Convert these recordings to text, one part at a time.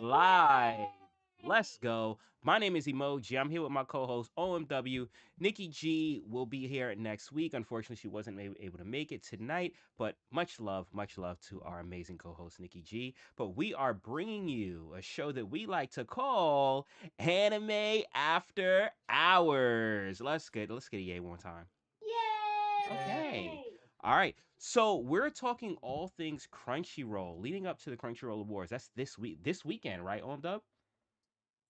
live. Let's go. My name is Emoji. I'm here with my co-host OMW. Nikki G will be here next week. Unfortunately, she wasn't able to make it tonight, but much love to our amazing co-host Nikki G. But we are bringing you a show that we like to call Anime After Hours. Let's get a yay one time. Okay. Yay! All right. So we're talking all things Crunchyroll leading up to the Crunchyroll Awards. That's this weekend, right, OMW?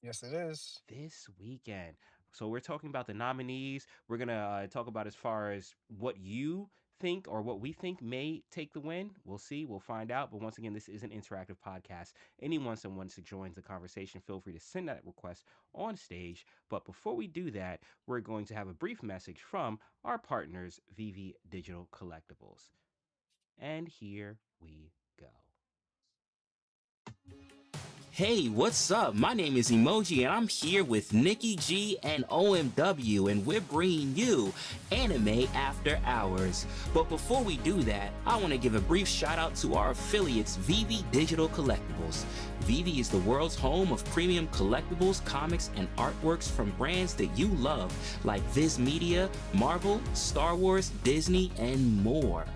Yes, it is. This weekend. So we're talking about the nominees. We're gonna talk about as far as what you think or what we think may take the win. We'll see. We'll find out. But once again, this is an interactive podcast. Anyone that wants to join the conversation, feel free to send that request on stage. But before we do that, we're going to have a brief message from our partners, VV Digital Collectibles. And here we go. Hey, what's up? My name is Emoji, and I'm here with Nikki G and OMW, and we're bringing you Anime After Hours. But before we do that, I want to give a brief shout out to our affiliates, VV Digital Collectibles. VV is the world's home of premium collectibles, comics, and artworks from brands that you love, like Viz Media, Marvel, Star Wars, Disney, and more.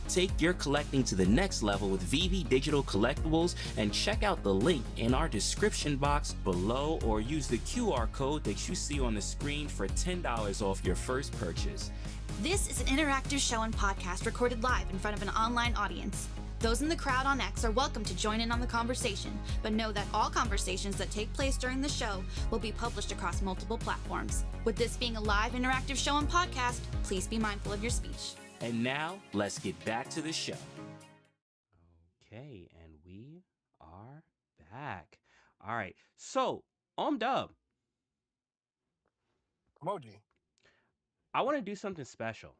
Take your collecting to the next level with VV Digital Collectibles and check out the link in our description box below or use the QR code that you see on the screen for $10 off your first purchase. This is an interactive show and podcast recorded live in front of an online audience. Those in the crowd on X are welcome to join in on the conversation, but know that all conversations that take place during the show will be published across multiple platforms. With this being a live interactive show and podcast, please be mindful of your speech. And now, let's get back to the show. Okay, and we are back. All right, so, Dub, Emoji. I want to do something special.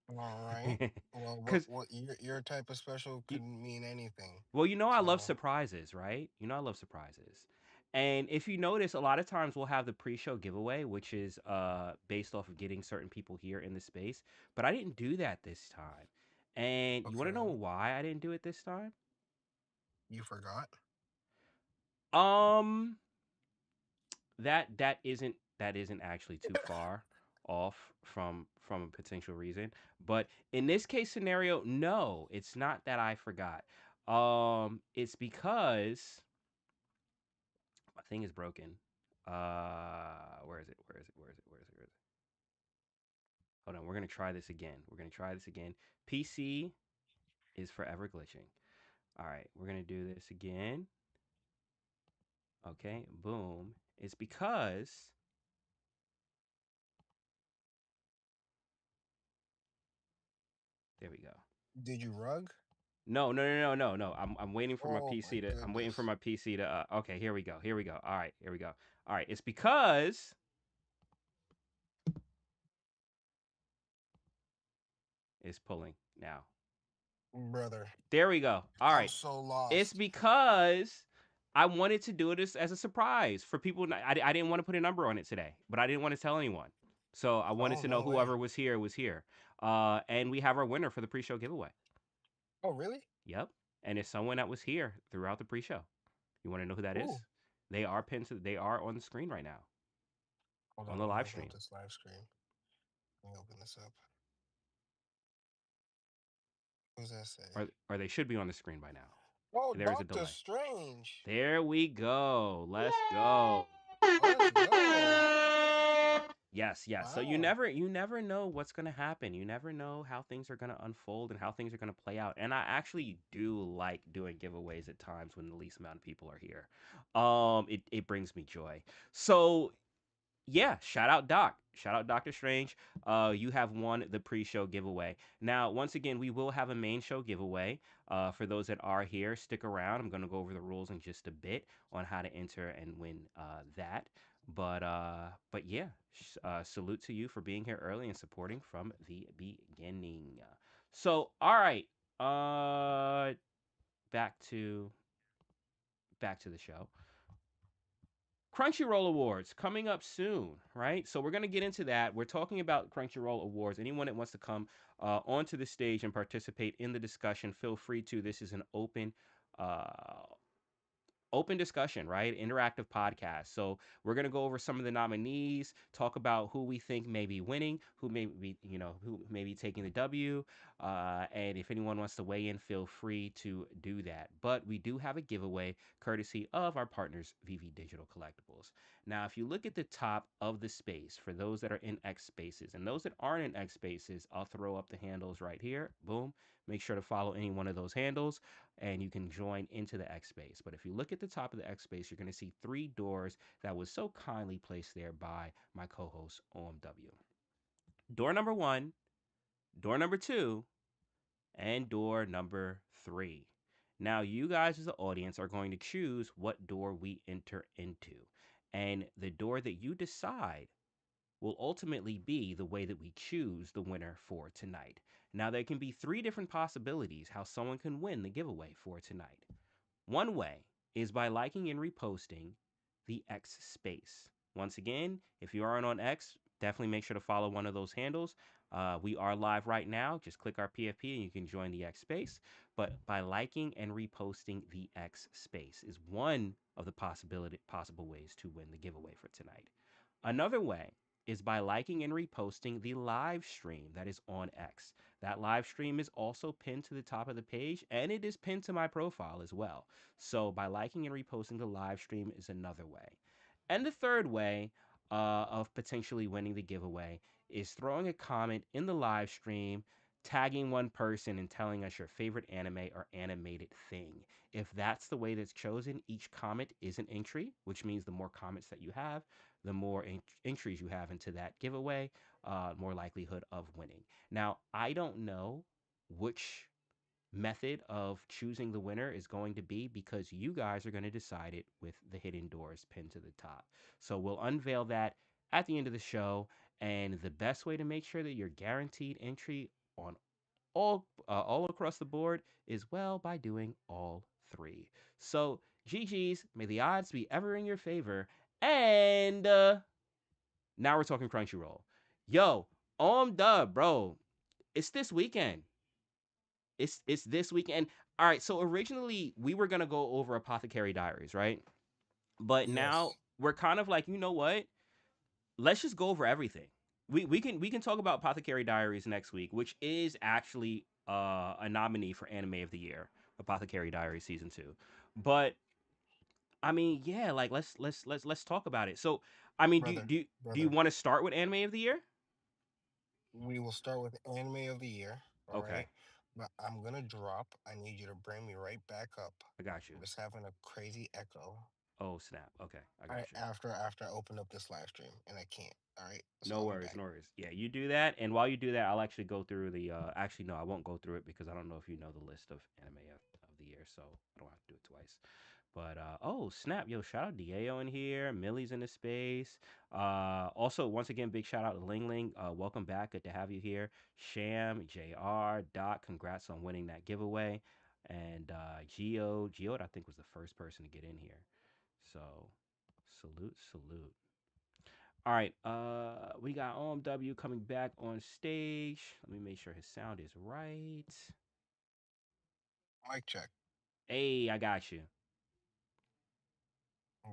All right. Well, what Because, what your type of special could mean anything. well, I love So surprises, right? I love surprises. And if you notice, a lot of times we'll have the pre-show giveaway, which is based off of getting certain people here in the space. But I didn't do that this time. And you want to know okay, why I didn't do it this time? you forgot. Um, that isn't actually too far off from a potential reason. But in this case scenario, no, it's not that I forgot. It's because my thing is broken. Where is it? Where is it? Where is it? Where is it? Where is it? Hold on, we're gonna try this again. We're gonna try this again. PC is forever glitching. All right, we're gonna do this again. Okay, boom. It's because there we go. Did you rug? No, no, no, no, no, no. I'm waiting for my Oh my PC to. I'm waiting for goodness. my PC to. Okay, here we go. Here we go. All right, here we go. All right, it's because it's pulling now. Brother, There we go. All I'm right, so it's lost. because I wanted to do it as a surprise for people. I didn't want to put a number on it today, but I didn't want to tell anyone. So I wanted Oh, to know no way. whoever was here was here. And we have our winner for the pre-show giveaway. Oh, really? Yep. And it's someone that was here throughout the pre-show. You want to know who that is? Ooh. They are pinned to. They are on the screen right now Hold on on, the let me live open up stream. this live screen. Let me open this up. What does that say? Or they should be on the screen by now. Oh, There is a Doctor delay. Strange. There we go. Let's go. Let's go. Yes, yes. So Wow. you never know what's gonna happen. You never know how things are gonna unfold and how things are gonna play out. And I actually do like doing giveaways at times when the least amount of people are here. It brings me joy. So yeah, shout out Doc. Shout out Doctor Strange. You have won the pre-show giveaway. Now, once again, we will have a main show giveaway. For those that are here, stick around. I'm going to go over the rules in just a bit on how to enter and win that. But yeah, salute to you for being here early and supporting from the beginning. So, all right, uh, back to the show. Crunchyroll Awards coming up soon, right? So we're going to get into that. We're talking about Crunchyroll Awards. Anyone that wants to come onto the stage and participate in the discussion, feel free to. This is an open uh, open discussion, right? Interactive podcast. So we're gonna go over some of the nominees, talk about who we think may be winning, who may be, who may be taking the W. And if anyone wants to weigh in, feel free to do that. But we do have a giveaway courtesy of our partners, VV Digital Collectibles. Now, if you look at the top of the space for those that are in X spaces and those that aren't in X spaces, I'll throw up the handles right here. Boom. Make sure to follow any one of those handles and you can join into the X space. But if you look at the top of the X space, you're going to see three doors that was so kindly placed there by my co host, OMW. Door number one, door number two, and door number three. Now, you guys as the audience are going to choose what door we enter into. And the door that you decide will ultimately be the way that we choose the winner for tonight. Now, there can be three different possibilities how someone can win the giveaway for tonight. One way is by liking and reposting the X space. Once again, if you aren't on X, definitely make sure to follow one of those handles. We are live right now. Just click our PFP and you can join the X space. But by liking and reposting the X space is one of the possible ways to win the giveaway for tonight. Another way is by liking and reposting the live stream that is on X. That live stream is also pinned to the top of the page and it is pinned to my profile as well. So by liking and reposting the live stream is another way. And the third way of potentially winning the giveaway is throwing a comment in the live stream, tagging one person, and telling us your favorite anime or animated thing. If that's the way that's chosen, each comment is an entry, which means the more comments that you have, the more entries you have into that giveaway, more likelihood of winning. Now, I don't know which method of choosing the winner is going to be because you guys are going to decide it with the hidden doors pinned to the top. So we'll unveil that at the end of the show. And the best way to make sure that you're guaranteed entry on all across the board is well by doing all three. So GG's, may the odds be ever in your favor. And now we're talking Crunchyroll. Yo, dub, bro. It's this weekend. It's this weekend. All right, so originally we were gonna go over Apothecary Diaries, right? But now Yes. we're kind of like, you know what? Let's just go over everything. We can talk about Apothecary Diaries next week, which is actually a nominee for Anime of the Year, Apothecary Diaries season 2. But I mean, yeah, like let's talk about it. So, I mean, do Brother, do do you brother. want to start with Anime of the Year? We will start with anime of the year. All Okay, right. But I'm gonna drop. I need you to bring me right back up. I got you. I'm just having a crazy echo. Oh snap. Okay, I got you. After I open up this live stream and I can't. All right. So No I'll be worries, back. no worries. Yeah, you do that, and while you do that, I'll actually go through the. Actually, no, I won't go through it because I don't know if you know the list of anime of the year, so I don't have to do it twice. But oh snap, yo, shout out Diego in here, Millie's in the space. Also, once again, big shout out to Ling Ling. Welcome back, good to have you here. Sham, Jr, Doc, congrats on winning that giveaway, and Geo, I think was the first person to get in here. So salute, salute. All right, we got OMW coming back on stage. Let me make sure his sound is right. Mic check. Hey, I got you.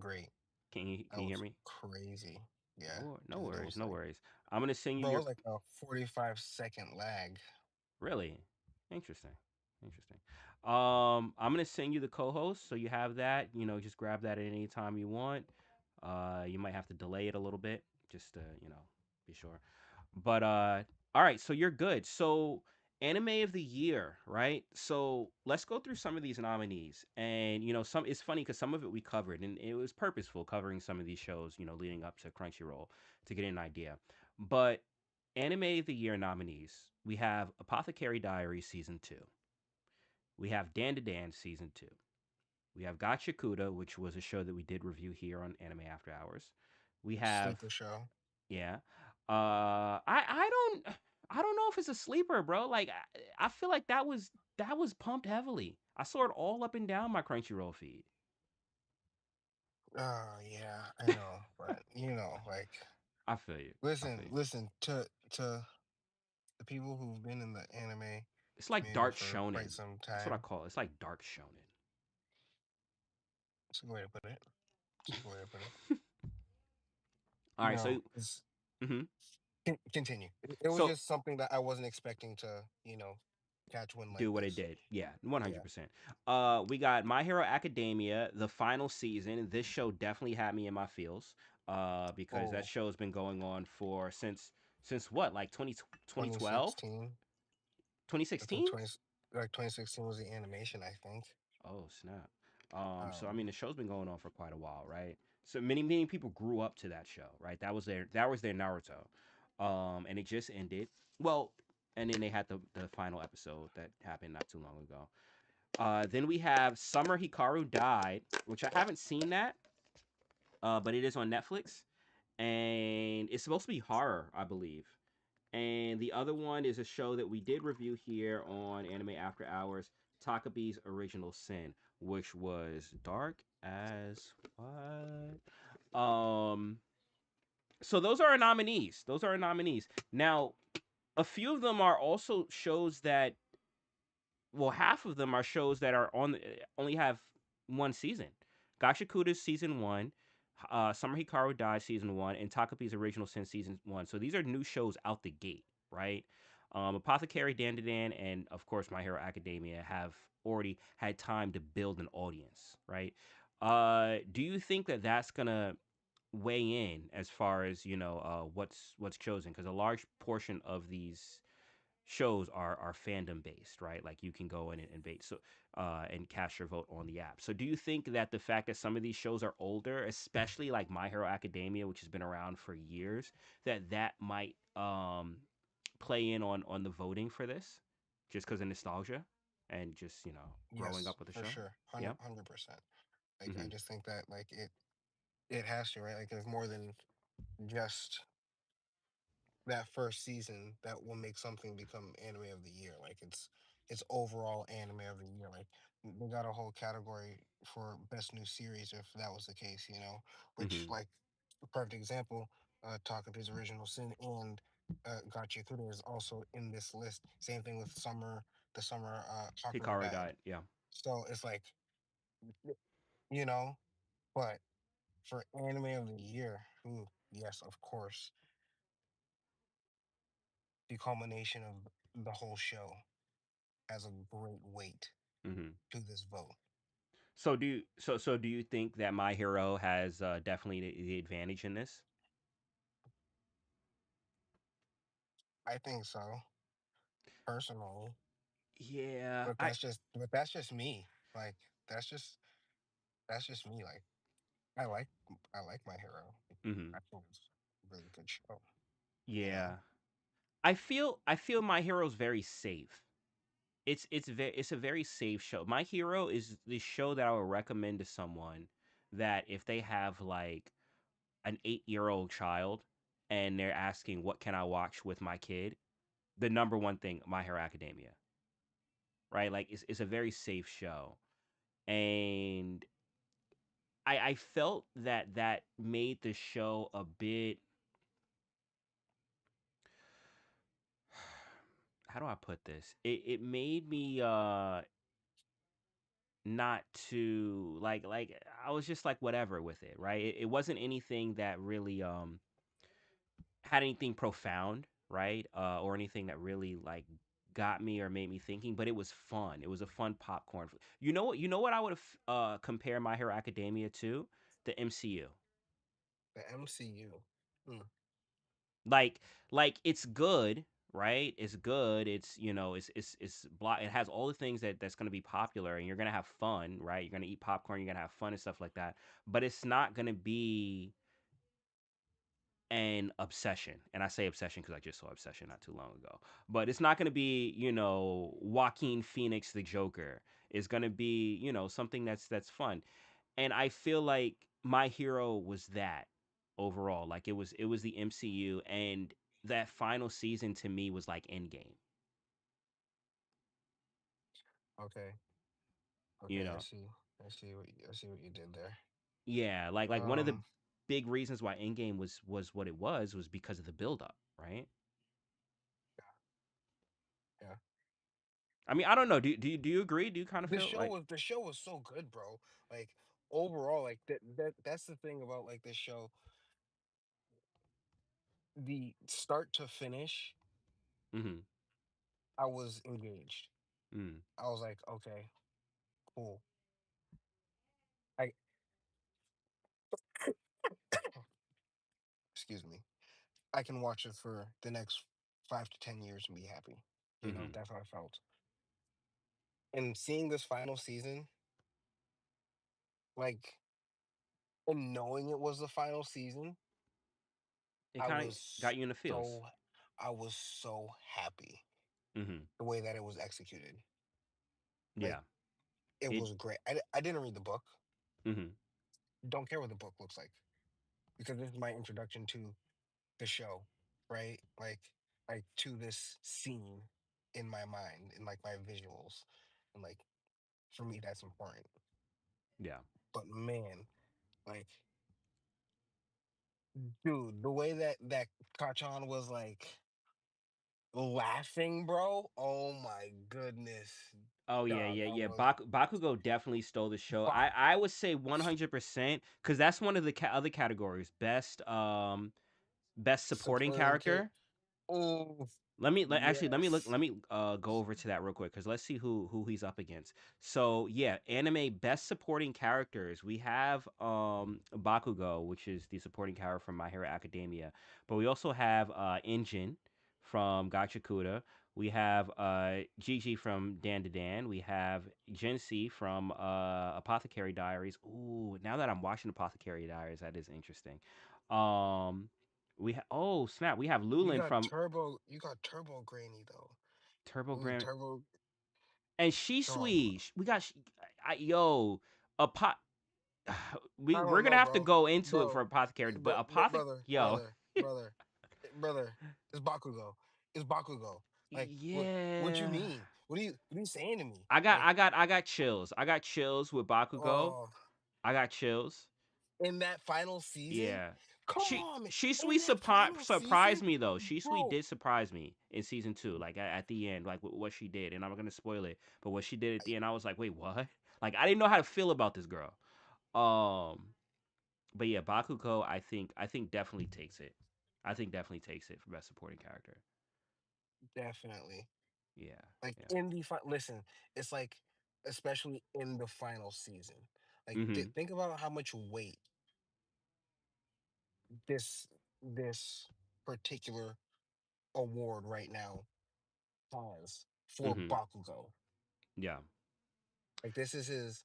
Great. Can That you hear was me? crazy. Yeah, No dude. It worries, was no like, worries. I'm gonna send you bro, it your was like a 45-second lag. really interesting, interesting. I'm gonna send you the co-host so you have that. Just grab that at any time you want. You might have to delay it a little bit just to be sure. But all right, so you're good. So anime of the year, right? So let's go through some of these nominees. And some it's funny because some of it we covered and it was purposeful covering some of these shows, leading up to Crunchyroll to get an idea. But anime of the year nominees, we have Apothecary Diaries season 2. We have Dan to Dan season 2. We have Gotcha Kuda, which was a show that we did review here on Anime After Hours. We have Sleeper show. yeah. I don't know if it's a sleeper, bro. Like I feel like that was pumped heavily. I saw it all up and down my Crunchyroll feed. Oh yeah, I know, but like, I feel you. I listen, feel you. listen to the people who've been in the anime It's like community dark for shonen. quite some That's what I time. call it. It's like dark shonen. That's a good way to put it. That's a good way to put it. All You right, know, so mhm. continue. It was So just something that I wasn't expecting to, catch wind like do what it this. did. Yeah, 100%. Yeah. We got My Hero Academia, the final season. This show definitely had me in my feels because that Oh, show's been going on for since what? Like 2012? 2016. I think 2016? 2016 was the animation, I think. Oh, snap. So I Um, mean the show's been going on for quite a while, right? So many people grew up to that show, right? That was their Naruto. And it just ended. Well, and then they had the final episode that happened not too long ago. Then we have Summer Hikaru Died, which I haven't seen that, but it is on Netflix, and it's supposed to be horror, I believe. And the other one is a show that we did review here on Anime After Hours, Takabe's Original Sin, which was dark as what? So those are our nominees. Those are our nominees. Now, a few of them are also shows that, well, half of them are shows that are only have one season. Gashikuda's season one, Summer Hikaru Died season one, and Takapi's Original Sin season one. So these are new shows out the gate, right? Apothecary Dandadan and of course My Hero Academia have already had time to build an audience, right? Do you think that that's gonna weigh in as far as what's chosen? Because a large portion of these shows are fandom based, right? Like you can go in and bait and cast your vote on the app. So do you think that the fact that some of these shows are older, especially like My Hero Academia, which has been around for years, that might play in on the voting for this, just because of nostalgia and just growing yes, up with the for show? sure, Yeah. 100%. Like I Hmm. just think that like it has to, right? Like there's more than just that first season that will make something become anime of the year. Like it's overall anime of the year. Like they got a whole category for best new series if that was the case, which Hmm. like a perfect example, talk of his original sin and Gotcha Kudo is also in this list. Same thing with the summer Hakuro Hikaru died. died. Yeah. So it's like, you know, but for anime of the year, ooh, yes, of course, the culmination of the whole show has a great weight Hmm. to this vote. So do you think that My Hero has definitely the advantage in this? I think so, personally, Yeah, but that's just me. Like that's just that's just me. Like I like I like my hero. hmm I think it's a really good show. You know, yeah. I feel My Hero's very safe. It's a very safe show. My Hero is the show that I would recommend to someone that if they have like an 8-year-old child and they're asking what can I watch with my kid, the number one thing, My Hero Academia, right? Like it's a very safe show, and I felt that made the show a bit. How do I put this? It made me not to like I was just like whatever with it, right? It wasn't anything that really had anything profound, right? Or anything that really like got me or made me thinking, but it was fun. It was a fun popcorn. You know what I would have compare My Hero Academia to? The MCU. the MCU. Hmm. Like it's good, right? It's good. It has all the things that's going to be popular and you're going to have fun, right? You're going to eat popcorn, you're going to have fun and stuff like that. But it's not going to be an obsession. And I say obsession because I just saw Obsession not too long ago. But it's not going to be, Joaquin Phoenix the Joker. It's going to be, something that's fun. And I feel like My Hero was that overall. Like it was the MCU, and that final season to me was like Endgame. Okay. You Okay. I know, see. I see what you did there. yeah. Like one of the Um. big reasons why Endgame was what it was because of the buildup, right? Yeah. I mean, I don't know. Do you agree? Do you kind of feel like? The show was so good, bro. Like overall, like that's the thing about like this show. The start to finish, Mhm. I was engaged. Mm. I was like, okay, cool. I excuse me. I can watch it for the next 5 to 10 years and be happy. Mhm. That's how I felt. And seeing this final season, like, and knowing it was the final season, It I kind of was got you in the feels. so, I was so happy Mhm. the way that it was executed. Like, Yeah. it It was great. I didn't read the book. Mhm. Don't care what the book looks like because this is my introduction to the show, right? Like to this scene in my mind and like my visuals, and like for me that's important. Yeah. But man, like, dude, the way that Kachan was like laughing, bro. Oh my goodness, Oh yeah, dog. yeah, That yeah. was Bakugo definitely stole the show. Bak I would say 100% because that's one of the other categories. Best supporting supporting kid. character. Oh Actually let me look yes, let me go over to that real quick because let's see who he's up against. So yeah, anime best supporting characters. We have Bakugo, which is the supporting character from My Hero Academia, but we also have Injin from Gachakuda. We have Gigi from Dan to Dan. We have Jinsi from Apothecary Diaries. Ooh, now that I'm watching Apothecary Diaries, that is interesting. Um, oh snap, we have Lulin from you got Turbo Granny though. Turbo Ooh, Grand Turbo and She dog. Sweet. We got yo a pot. I We're don't gonna know, have to bro. go into it for Bro, apothecary, but brother, yo, brother, it's Bakugo. It's Bakugo. Like, what you yeah. mean? What are you saying to me? I got chills. I got chills with Bakugo. Oh, I got chills. in that final season? Yeah. Come on, man. She In sweet that final surprised season, me though. She sweet bro. did surprise me in season two, like at the end, like what she did. And I'm not gonna spoil it, but what she did at the end, I was like, wait, what? Like I didn't know how to feel about this girl. Um, but yeah, Bakugo, I think definitely takes it. I think definitely takes it for best supporting character. Definitely. Yeah, Like yeah. in the listen, it's like especially in the final season. Like Mhm. think about how much weight this this particular award right now has for Mhm. Bakugo. Yeah. Like this is his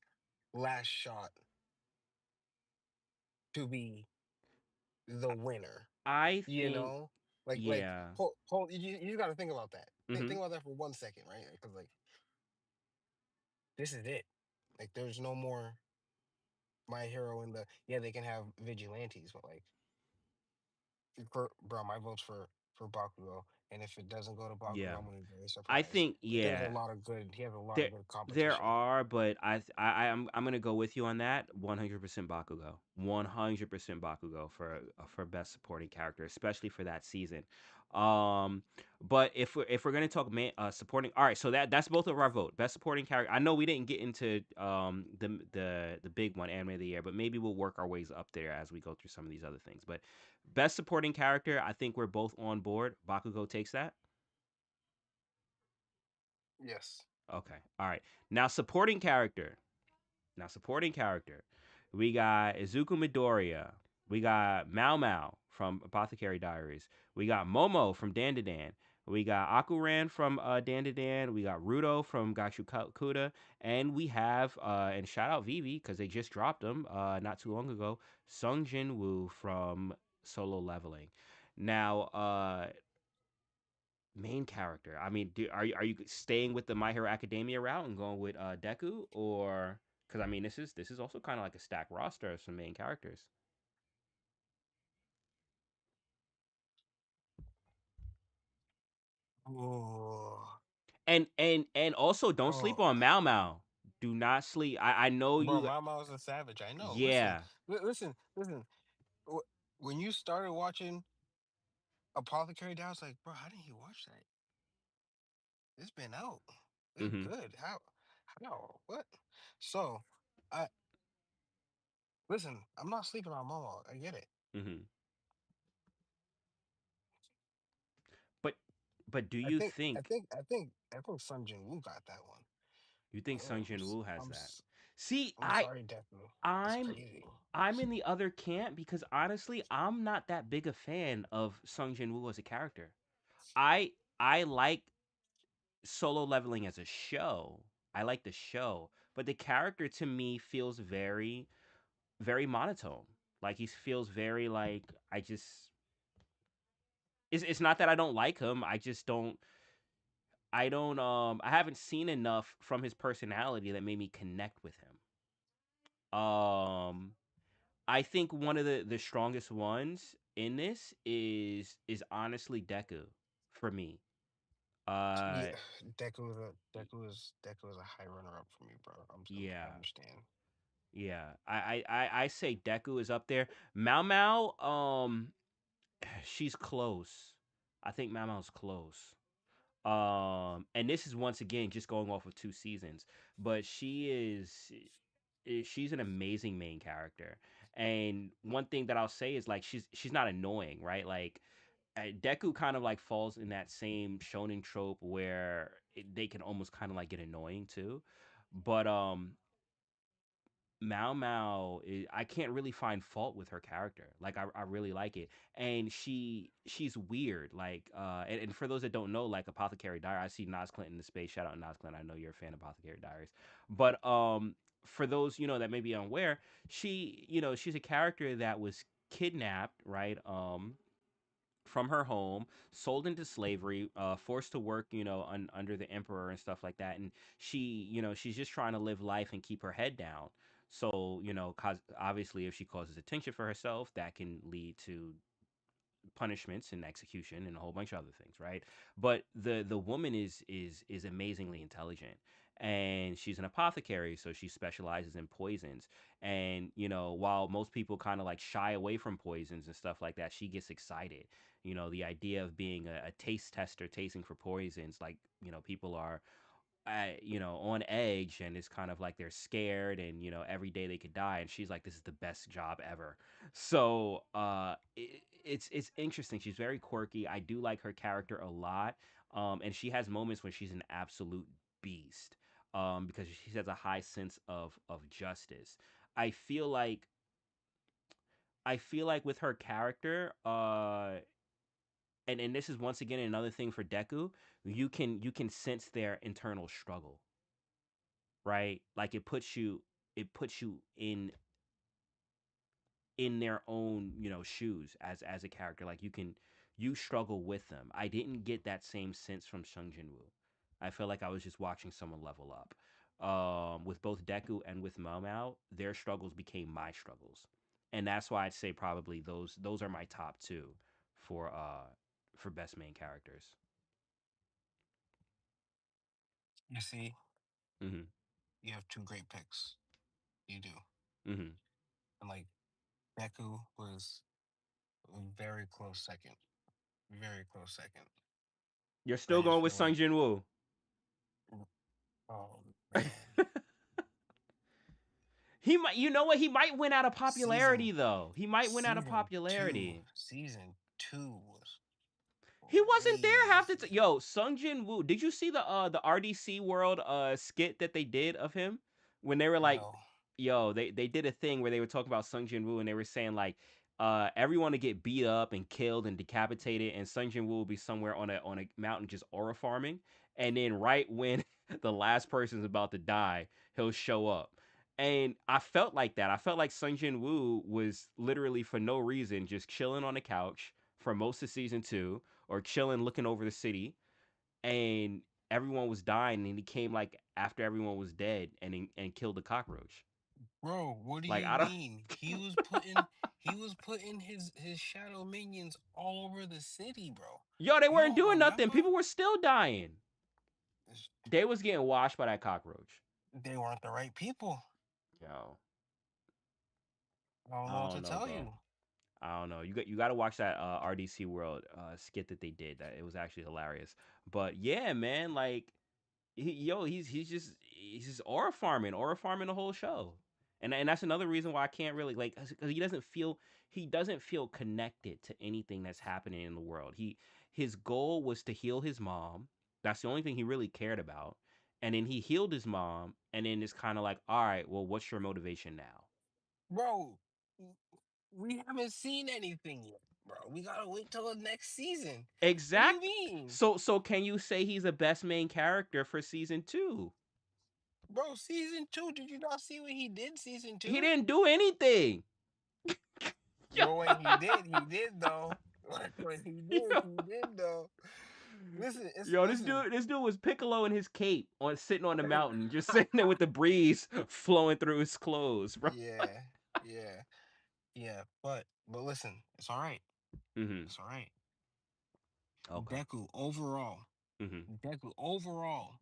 last shot to be the winner. I You think know, like yeah. you got to think about that. Mhm. Think about that for 1 second, right? Because like this is it. Like there's no more my hero in the yeah they can have vigilantes, but like for bro, my vote's for Bakugo. And if it doesn't go to Bakugo, Yeah. I'm gonna be very I surprised. think But there's a yeah. lot of good. He has a lot There of good there competition. are, but I'm gonna go with you on that. 100% Bakugo. 100% Bakugo for best supporting character, especially for that season. Um, but if we're gonna talk supporting, all right. So that's both of our vote. Best supporting character. I know we didn't get into the big one, anime of the year, but maybe we'll work our ways up there as we go through some of these other things. But best supporting character, I think we're both on board. Bakugo takes that. Yes. Okay. All right. Now supporting character. Now, supporting character, we got Izuku Midoriya. We got Mao Mao from Apothecary Diaries. We got Momo from Dan to Dan. We got Akuran from Dan to Dan. We got Rudo from Gachu Kuda. And we have, and shout out Vivi because they just dropped him not too long ago, Sung Jin Woo from Solo Leveling. Now, main character. I mean, are you staying with the My Hero Academia route and going with Deku, or because I mean this is also kind of like a stacked roster of some main characters. Oh, And also don't sleep oh, on Mao Mao. Do not sleep. I know bro, you. Mama was a savage. I know. Listen, Yeah. listen. When you started watching Apothecary, I was like, bro, how didn't you watch that? It's been out. It's Mm-hmm. good. How? What? So, I Listen, I'm not sleeping on Momo. I get it. Hmm. But do I you think I think think I think I think Sun Jin Woo got that one. you think Sung Jin Woo has I'm that? See, I'm sorry, Deku. That's I'm crazy. I'm in the other camp because honestly, I'm not that big a fan of Sung Jin Woo as a character. I I like Solo Leveling as a show. I like the show, but the character to me feels very monotone. Like he feels very like I just it's not that I don't like him. I just don't I haven't seen enough from his personality that made me connect with him. I think one of the strongest ones in this is honestly Deku for me. Yeah, Uh Deku is a high runner up for me, bro. I yeah. understand. Yeah. I say Deku is up there. Mao Mao she's close. I think Mao Mao's close. And this is once again just going off of 2 seasons, but she's an amazing main character. And one thing that I'll say is like she's not annoying, right? Like Deku kind of like falls in that same shonen trope where they can almost kind of like get annoying too. But Mao Mao, I can't really find fault with her character. Like I really like it, and she's weird. Like and for those that don't know, like Apothecary Diary, I see Nas Clinton in the space. Shout out Nas Clinton. I know you're a fan of Apothecary Diaries, but for those that may be unaware, she's a character that was kidnapped, right? From her home, sold into slavery, forced to work, under the emperor and stuff like that. And she's just trying to live life and keep her head down. So, cause obviously, if she causes attention for herself, that can lead to punishments and execution and a whole bunch of other things, right? But the woman is amazingly intelligent, and she's an apothecary, so she specializes in poisons. And while most people kind of like shy away from poisons and stuff like that, she gets excited. The idea of being a taste tester, tasting for poisons, like people are on edge, and it's kind of like they're scared, and every day they could die, and she's like, this is the best job ever. So it's interesting. She's very quirky. I do like her character a lot. And she has moments when she's an absolute beast. Because she has a high sense of justice. I feel like with her character, and this is once again another thing for Deku, you can sense their internal struggle, right? Like it puts you in their own shoes as a character. Like you struggle with them. I didn't get that same sense from Sung Jin Woo. I feel like I was just watching someone level up. With both Deku and with Mao Mao, their struggles became my struggles, and that's why I'd say probably those are my top two for best main characters. You see, Mm-hmm. you have two great picks. You do. Mm-hmm. And like Deku was a very close second. Very close second. You're I still just going with feel Sung like, Jin Woo. oh man, He might, you know what? He might win out of season popularity, though. He might win out of season two, popularity. season two was He wasn't there half the crazy. Yo, Sung Jin Woo. Did you see the RDC World skit that they did of him when they were like, No, yo, they did a thing where they were talking about Sung Jin Woo, and they were saying like, everyone to get beat up and killed and decapitated, and Sung Jin Woo will be somewhere on a mountain just aura farming, and then right when the last person's about to die, he'll show up. And I felt like that. I felt like Sung Jin Woo was literally for no reason just chilling on the couch for most of season 2, or chilling looking over the city, and everyone was dying, and he came like after everyone was dead, and killed the cockroach. bro. What do Like you I don't mean? He was putting his shadow minions all over the city, bro. Yo, they You weren't don't doing nothing. remember? People were still dying. They was getting washed by that cockroach. They weren't the right people. Yo, I don't I know what don't to know, tell bro. you. I don't know. You got to watch that RDC World skit that they did. That it was actually hilarious. But yeah, man, like he's just aura farming the whole show. And that's another reason why I can't really like because he doesn't feel connected to anything that's happening in the world. His goal was to heal his mom. That's the only thing he really cared about. And then he healed his mom, and then it's kind of like, all right, well, what's your motivation now? Bro, we haven't seen anything yet, bro. We gotta wait till the next season. What do you Exact. mean? So can you say he's the best main character for season two? Bro, season two, did you not see what he did season He two? didn't do anything. Well, when he did though. When Yo, he did though. Listen, it's yo, listen. this dude was Piccolo in his cape on sitting on the mountain, just sitting there with the breeze flowing through his clothes, bro. Yeah, yeah, yeah. But listen, it's all right. Mm-hmm. It's all right. Okay. Deku overall. Mm-hmm. Deku overall.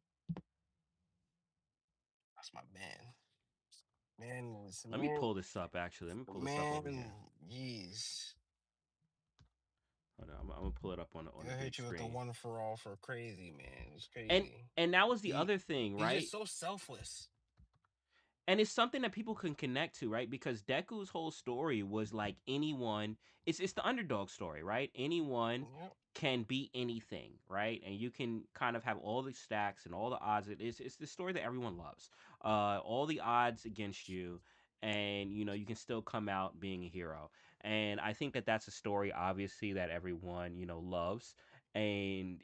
That's my man. Let me pull this up. Actually, let me pull this up over Man, here. jeez. Hold on, I'm gonna pull it up on the He'll big hit you with the screen. one for all for crazy, man. It's And crazy. and that was the He other thing, he's just right? so selfless. And it's something that people can connect to, right? Because Deku's whole story was like anyone. It's the underdog story, right? Anyone Yep. can be anything, right? And you can kind of have all the stacks and all the odds. It's the story that everyone loves. All the odds against you, and you can still come out being a hero. And I think that that's a story, obviously, that everyone loves. And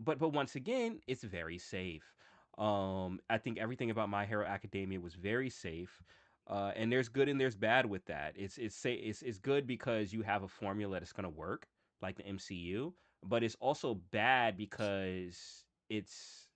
but once again, it's very safe. I think everything about My Hero Academia was very safe. And there's good and there's bad with that. It's good because you have a formula that's gonna work, like the MCU, but it's also bad because it's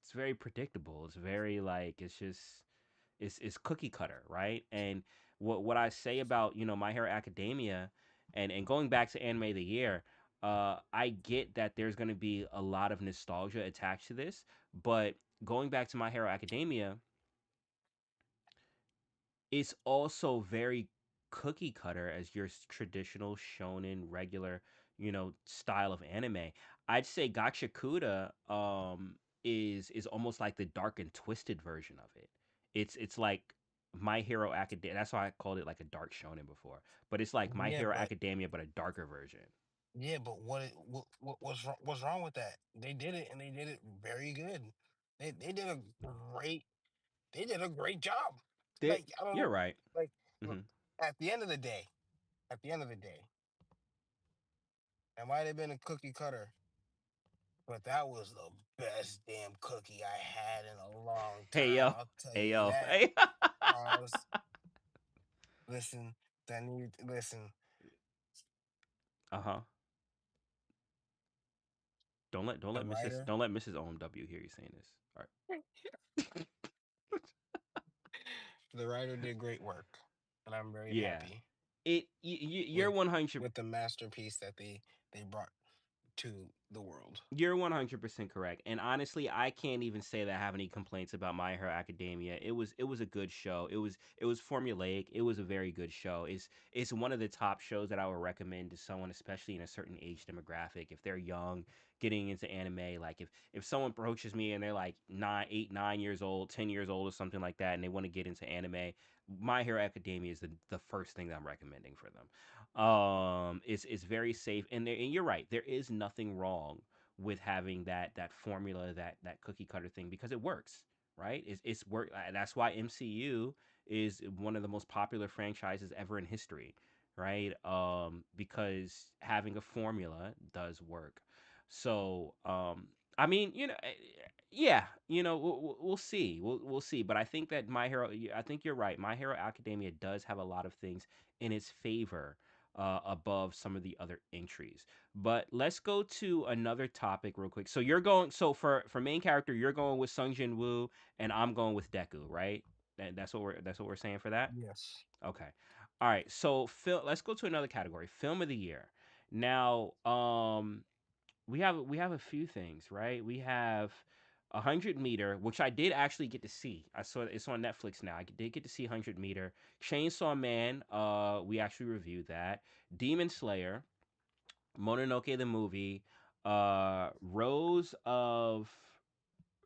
it's very predictable. It's very like it's cookie cutter, right? And what I say about My Hero Academia, and going back to anime of the year, I get that there's going to be a lot of nostalgia attached to this, but going back to My Hero Academia, it's also very cookie cutter as your traditional shonen regular style of anime. I'd say Gachakuda is almost like the dark and twisted version of it. It's like My Hero Academia. That's why I called it like a dark shonen before, but it's like My Yeah, Hero but Academia but a darker version. what's wrong with that? They did it and they did it very good. They did a great they did a great job. There, Like I don't you're know. right. Like look, Hmm. at the end of the day, at the end of the day, it might have been a cookie cutter, but that was the best damn cookie I had in a long Hey time. yo, I'll tell hey you yo, that. hey. Listen, listen. Uh huh. Don't The let Mrs. writer, Don't let Mrs. OMW hear you saying this. All right. the writer did great work, and I'm very Yeah. happy You're with 100 the masterpiece that they brought to the world. you're 100% correct. And honestly, I can't even say that I have any complaints about My Hero Academia. It was a good show. It was formulaic. It was a very good show. It's one of the top shows that I would recommend to someone, especially in a certain age demographic. If they're young, getting into anime, like if someone approaches me and they're like 9 years old, 10 years old, or something like that, and they want to get into anime, My Hero Academia is the first thing that I'm recommending for them. It's very safe, and you're right. There is nothing wrong with having that formula, that cookie cutter thing, because it works, right? It's work. That's why MCU is one of the most popular franchises ever in history, right? Because having a formula does work. So, I mean, yeah, we'll see, we'll see. But I think that I think you're right. My Hero Academia does have a lot of things in its favor above some of the other entries. But let's go to another topic real quick. So you're going. So for main character, you're going with Sung Jin Woo, and I'm going with Deku, right? That's what we're saying for that. Yes. Okay. All right. So let's go to another category. Film of the year. Now, we have a few things, right? We have 100 meter, which I did actually get to see. I saw it's on Netflix now. I did get to see 100 meter. Chainsaw Man, we actually reviewed that. Demon Slayer, Mononoke the movie, Rose of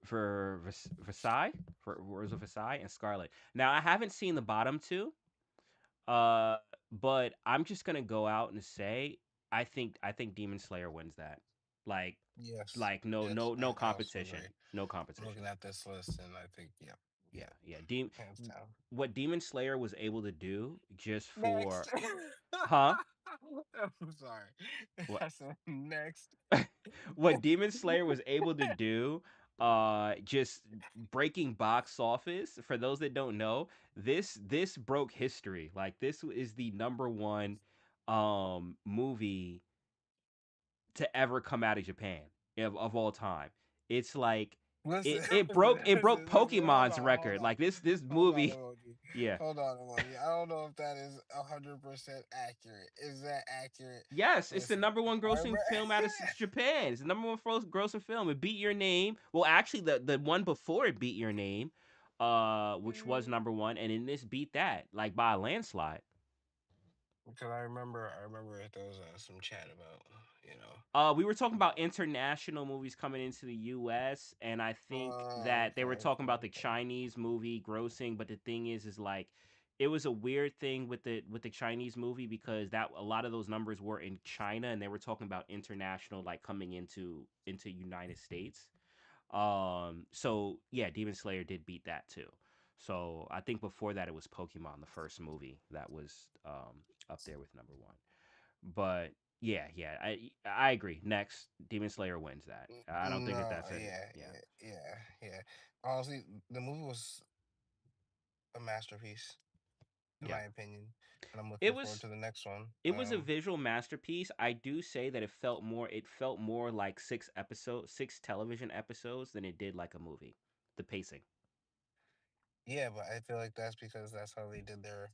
for Versailles, for Rose of Versailles and Scarlet. Now I haven't seen the bottom two, uh, but I'm just gonna go out and say I think Demon Slayer wins that. Like Yes, like no yes, no no I also competition, agree. no I'm competition. looking at this list, and I think, yeah, Yeah, yeah, yeah. hands down. What Demon Slayer was able to do just Next. for, huh? I'm sorry. What I said next. what Demon Slayer was able to do, just breaking box office. For those that don't know, this broke history. Like this is the number one movie to ever come out of Japan of all time. It's like Listen, it broke listen. Hold Pokemon's on, hold record. on, Like this hold on, movie, emoji. yeah. Hold on, emoji. I don't know if that is 100% accurate. Is that accurate? Yes, it's the Listen, number one I grossing remember. film out of Japan. It's the number one grossing film. It beat Your Name. Well, actually, the one before it beat Your Name, which was number one, and then this beat that like by a landslide. Because I remember there was some chat about, you know. We were talking about international movies coming into the U.S., and I think that they Okay, were talking okay, about the okay. Chinese movie grossing. But the thing is like, it was a weird thing with the Chinese movie because that a lot of those numbers were in China, and they were talking about international like coming into United States. So yeah, Demon Slayer did beat that too. So I think before that it was Pokemon, the first movie that was up there with number one. But yeah, yeah, I agree. Next, Demon Slayer wins that. I don't think that No, that's a yeah, yeah, yeah. Honestly, the movie was a masterpiece, in yeah. my opinion, and I'm It looking forward was to the next one. it was a visual masterpiece. I do say that it felt more like six television episodes than it did like a movie. The pacing. Yeah, but I feel like that's because that's how they did their,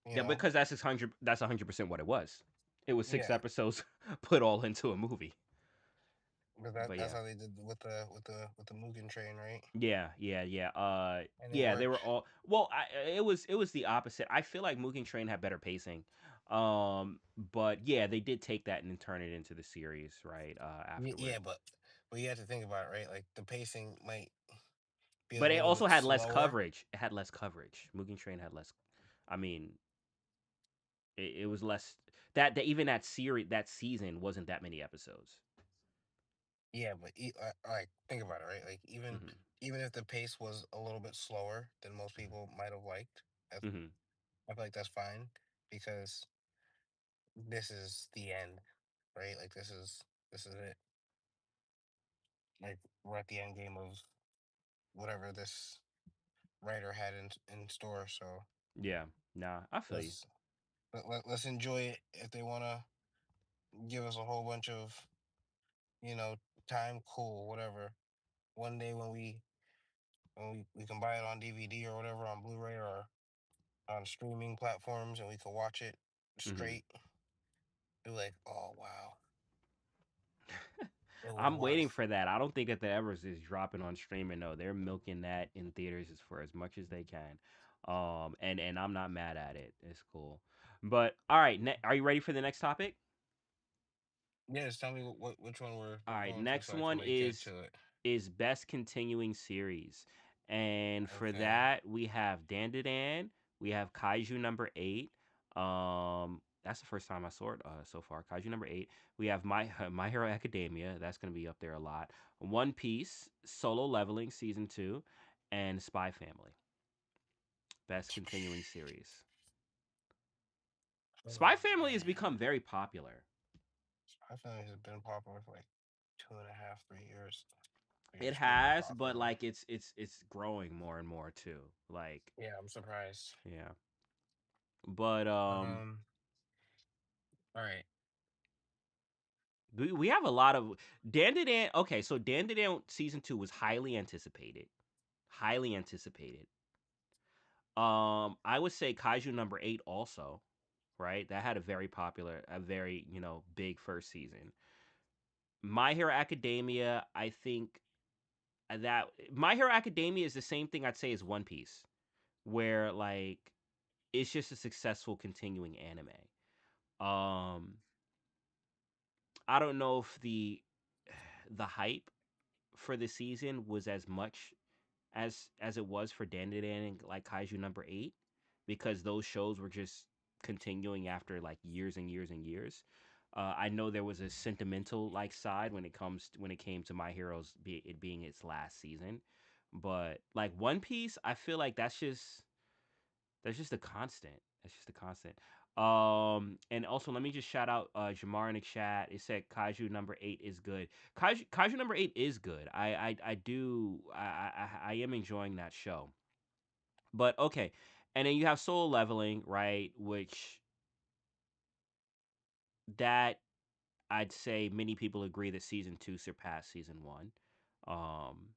you Yeah, know, because that's 100% what it was. It was six yeah, episodes put all into a movie. because But that's yeah. how they did with the Mugen Train, right? Yeah, yeah, yeah. And it Yeah, they were worked. all well. It was the opposite. I feel like Mugen Train had better pacing. But yeah, they did take that and turn it into the series right Yeah, afterward. but you have to think about it, right? Like the pacing might be a But it little also bit had less slower. coverage. It had less coverage. Mugen Train had less. I mean, it was less. That even that season wasn't that many episodes. Yeah, but like think about it, right? Like Hmm. even if the pace was a little bit slower than most people might have liked, I, Hmm. I feel like that's fine because this is the end, right? Like this is it. Like we're at the end game of whatever this writer had in store. So Yeah. Nah, I feel you. let's let's enjoy it. If they want to give us a whole bunch of, you know, time, cool, whatever. One day when we can buy it on DVD or whatever, on Blu-ray or on streaming platforms, and we can watch it Hmm. straight, be like, oh wow, it was I'm waiting worth. for that. I don't think that the Everest is dropping on streaming though. They're milking that in theaters for as much as they can. And I'm not mad at it. It's cool. But all right, are you ready for the next topic? Yeah, just tell me which one All we're right, going for next so I can one like get to it. is best continuing series. And for Okay. that, we have Dandadan, we have Kaiju number 8. That's the first time I saw it so far. Kaiju number 8. We have My Hero Academia, that's going to be up there a lot. One Piece, Solo Leveling season 2, and Spy Family. Best continuing series. Spy Oh Family has man, become very popular. I feel like it's been popular for like 2.5, 3 years. Like It extremely has, but popular. like it's growing more and more too. Like Yeah, I'm surprised. yeah. But Um. All right. we have a lot of Dandadan. Okay, so Dandadan season 2 was highly anticipated. Highly anticipated. I would say Kaiju number 8 also, right? That had a very, big first season. My Hero Academia, I think that My Hero Academia is the same thing I'd say as One Piece, where like it's just a successful continuing anime. Um I don't know if the hype for the season was as much as it was for Dandadan and like Kaiju number 8, because those shows were just continuing after like years and years and years. I know there was a sentimental like side when it came to My Hero's it being its last season, but like One Piece, I feel like that's just a constant. That's just a constant. And also let me just shout out Jamar in the chat. It said Kaiju number 8 is good. Kaiju number 8 is good. I do I am enjoying that show. But okay. And then you have Soul Leveling, right? Which that I'd say many people agree that season 2 surpassed season 1. Um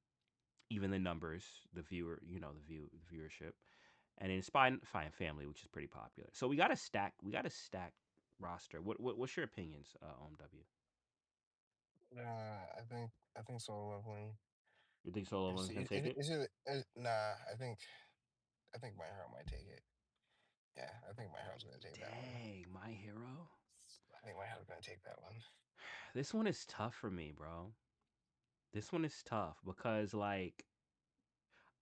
Even the numbers, the viewership. And then Spy and Family, which is pretty popular. So we got a stack roster. What's your opinions, OMW? I think Solo Leveling. You think Solo Leveling's gonna take it? Nah. I think My Hero might take it. Yeah, I think My Hero's gonna take that one. Dang, My Hero. I think My Hero's gonna take that one. This one is tough for me, bro. This one is tough because like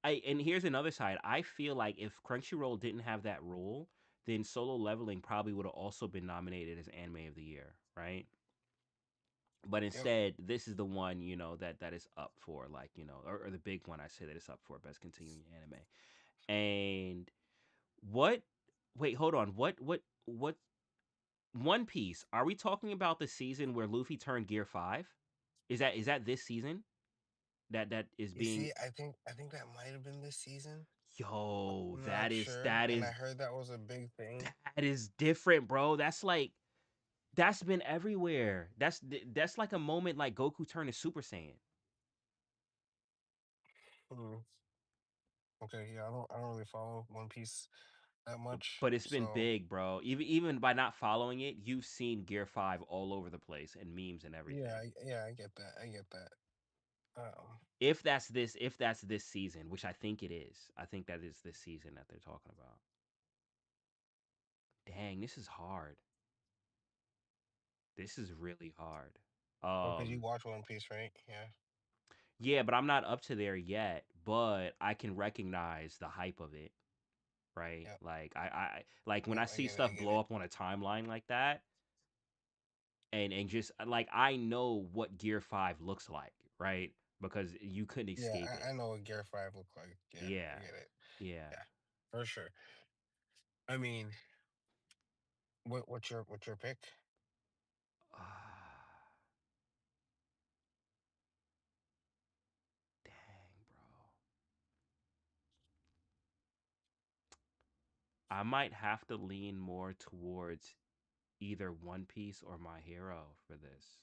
I and here's another side. I feel like if Crunchyroll didn't have that rule, then Solo Leveling probably would have also been nominated as Anime of the Year, right? But Yep. instead, this is the one that is up for like or the big one I say that is up for best continuing anime. And what? Wait, hold on. What? One Piece? Are we talking about the season where Luffy turned Gear 5? Is that this season that is You being? see, I think that might have been this season. Yo, I'm not that is sure, that and I is heard that was a big thing. that is different, bro. That's like that's been everywhere. That's like a moment like Goku turning Super Saiyan. Hmm. Okay, yeah, I don't really follow One Piece that much, But it's been so big, bro. Even by not following it, you've seen Gear 5 all over the place and memes and everything. yeah, I get that. I get that. If that's this season, which I think it is. I think that is this season that they're talking about. Dang, this is hard. This is really hard. Well, because you Um watch One Piece, right? Yeah, yeah, but I'm not up to there yet, but I can recognize the hype of it, right? yep, Like I like when yep. I I see get it. I stuff get blow it. up on a timeline like that, and just like I know what Gear 5 looks like, right? Because you couldn't Yeah, escape it. I know what Gear 5 look like. Yeah, I Yeah. get it. Yeah. Yeah, for sure. I mean, what's your pick? Dang, bro. I might have to lean more towards either One Piece or My Hero for this.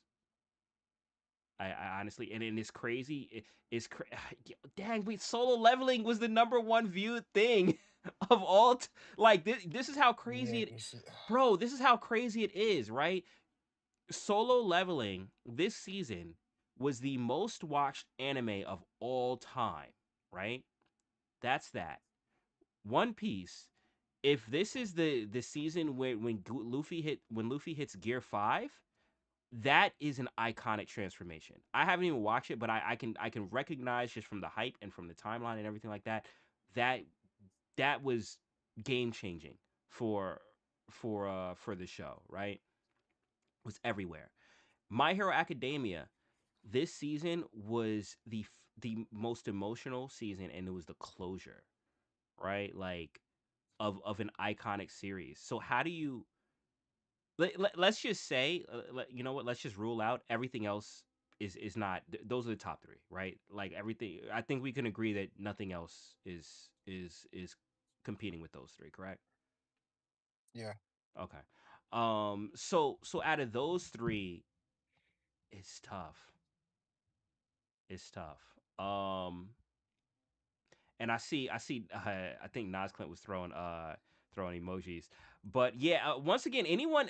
I honestly, and it's crazy. Dang, wait, Solo Leveling was the number one viewed thing of all. Like this is how Yeah, crazy it, you see, bro. This is how crazy it is, right? Solo Leveling this season was the most watched anime of all time, right? That's that. One Piece. If this is the season when Luffy hits Gear 5, that is an iconic transformation. I haven't even watched it, but I can recognize just from the hype and from the timeline and everything like that that that was game changing for for the show, right? It was everywhere. My Hero Academia this season was the most emotional season, and it was the closure, right? Like of an iconic series. So how do you let's just say you know what, let's just rule out everything else is not those are the top 3, right? Like everything, I think we can agree that nothing else is competing with those 3, correct? yeah. Okay. So out of those 3, it's tough. It's tough. And I see I think Nas Clint was throwing emojis. But yeah, once again, anyone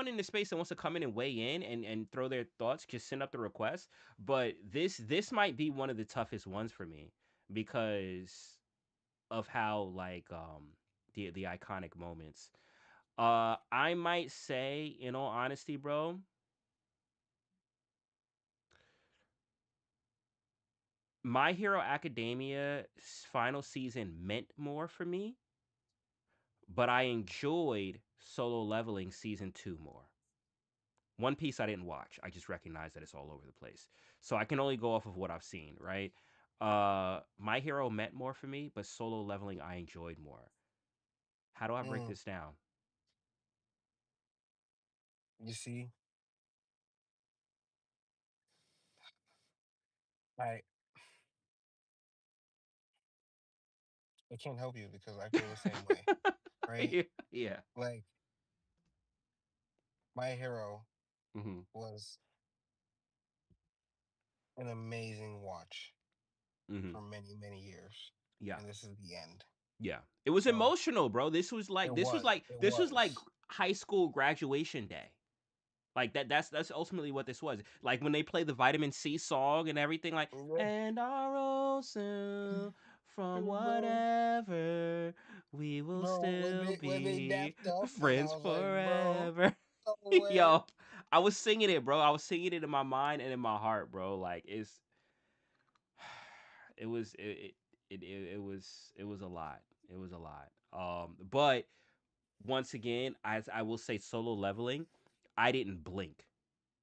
in the space that wants to come in and weigh in and throw their thoughts, just send up the request. But this might be one of the toughest ones for me because of how like the iconic moments. I might say, in all honesty, bro, My Hero Academia's final season meant more for me, but I enjoyed Solo Leveling season 2 more. One Piece I didn't watch. I just recognize that it's all over the place. So I can only go off of what I've seen, right? My Hero meant more for me, but Solo Leveling I enjoyed more. How do I break Mm, this down? you see, I I can't help you because I feel the same way, right? Yeah. Yeah. Like My Hero Hmm. was an amazing watch Hmm. for many, many years, Yeah. and this is the end. Yeah. It was So emotional, bro. This was like it this was was, like it this was like was. high school graduation day. Like that's ultimately what this was. Like when they play the Vitamin C song and everything, like Yeah. and our old self from whatever we will Bro, still when they be dapped up, and I friends was like, bro, forever. somewhere. Yo, I was singing it, bro. I was singing it in my mind and in my heart, bro. Like it was it was a lot. It was a lot. But once again, as I will say, Solo Leveling, I didn't blink.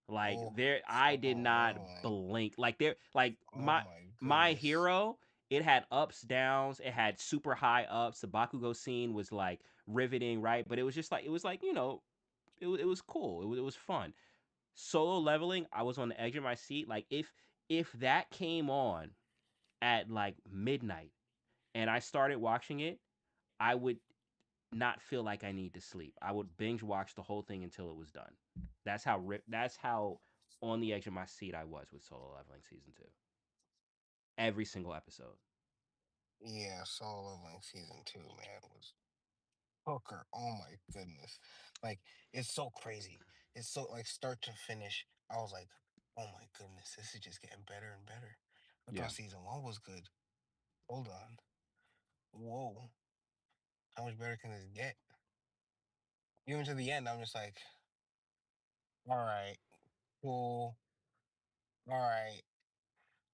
Like Oh, there, I did solo not leveling. blink. Like there, like Oh my my goodness. hero. It had ups, downs. It had super high ups. The Bakugo scene was like riveting, right? But it was just like it was like it was cool. It was fun. Solo Leveling, I was on the edge of my seat. Like if that came on at like midnight and I started watching it, I would not feel like I need to sleep. I would binge watch the whole thing until it was done. That's how on the edge of my seat I was with Solo Leveling season 2. Every single episode. Yeah, solo leveling season two, man, was hooker. Oh my goodness. Like, it's so crazy. It's so like start to finish. I was like, oh my goodness, this is just getting better and better. I Yeah. thought season one was good. Hold on. Whoa. How much better can this get? Even to the end, I'm just like, all right, cool. All right.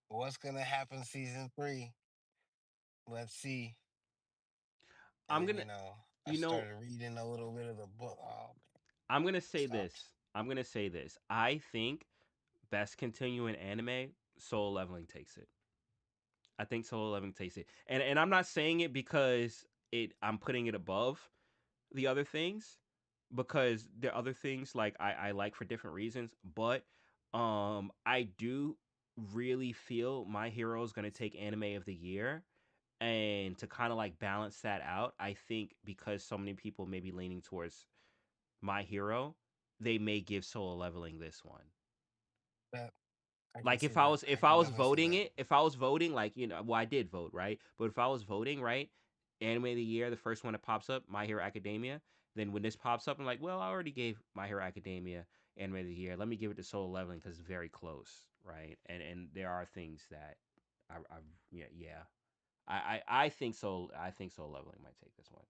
What's gonna happen season three? Let's see. And I'm then, going to I you know, started reading a little bit of the book. Oh man, I'm going to say stopped. this. I'm going to say this. I think best continuing anime Solo Leveling takes it. I think Solo Leveling takes it. And I'm not saying it because it I'm putting it above the other things because there are other things like I like for different reasons, but I do really feel My Hero is gonna take anime of the year. And to kind of like balance that out, I think because so many people may be leaning towards My Hero, they may give Solo Leveling this one. That I can Like see that. I if I can was definitely see voting that. it, if I was voting, like well, I did vote, right? But if I was voting, right, anime of the year, the first one that pops up, My Hero Academia. Then when this pops up, I'm like, well, I already gave My Hero Academia anime of the year. Let me give it to Solo Leveling because it's very close, right? And there are things that I yeah. I think so. I think Solo Leveling might take this one.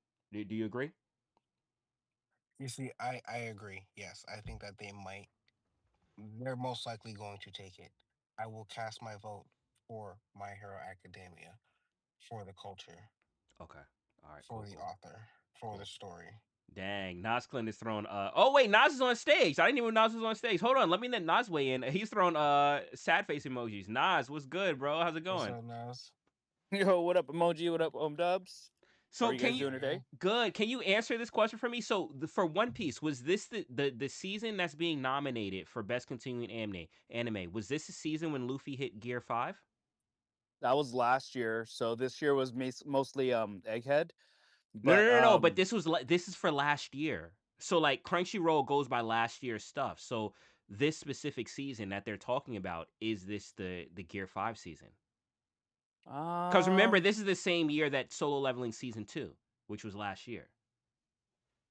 Do you agree? You see, I agree. Yes, I think that they might. They're most likely going to take it. I will cast my vote for My Hero Academia, for the culture, Okay. All right. for Cool. the Cool. author, for the Cool. story. Dang, Nas Clint is throwing. Oh wait, Nas is on stage. I didn't even know Nas was on stage. Hold on, let me let Nas weigh in. He's throwing sad face emojis. Nas, what's good, bro? How's it What's going? up, Nas? Yo, what up, emoji? What up, dubs? How are So you can guys you doing today? good? Can you answer this question for me? So for One Piece, was this the season that's being nominated for best continuing anime? Anime was this the season when Luffy hit Gear 5? That was last year, so this year was mostly Egghead. No, no, But no, no. But this is for last year. So like Crunchyroll goes by last year's stuff. So this specific season that they're talking about is this the Gear 5 season? Because remember, um this is the same year that Solo Leveling season 2, which was last year.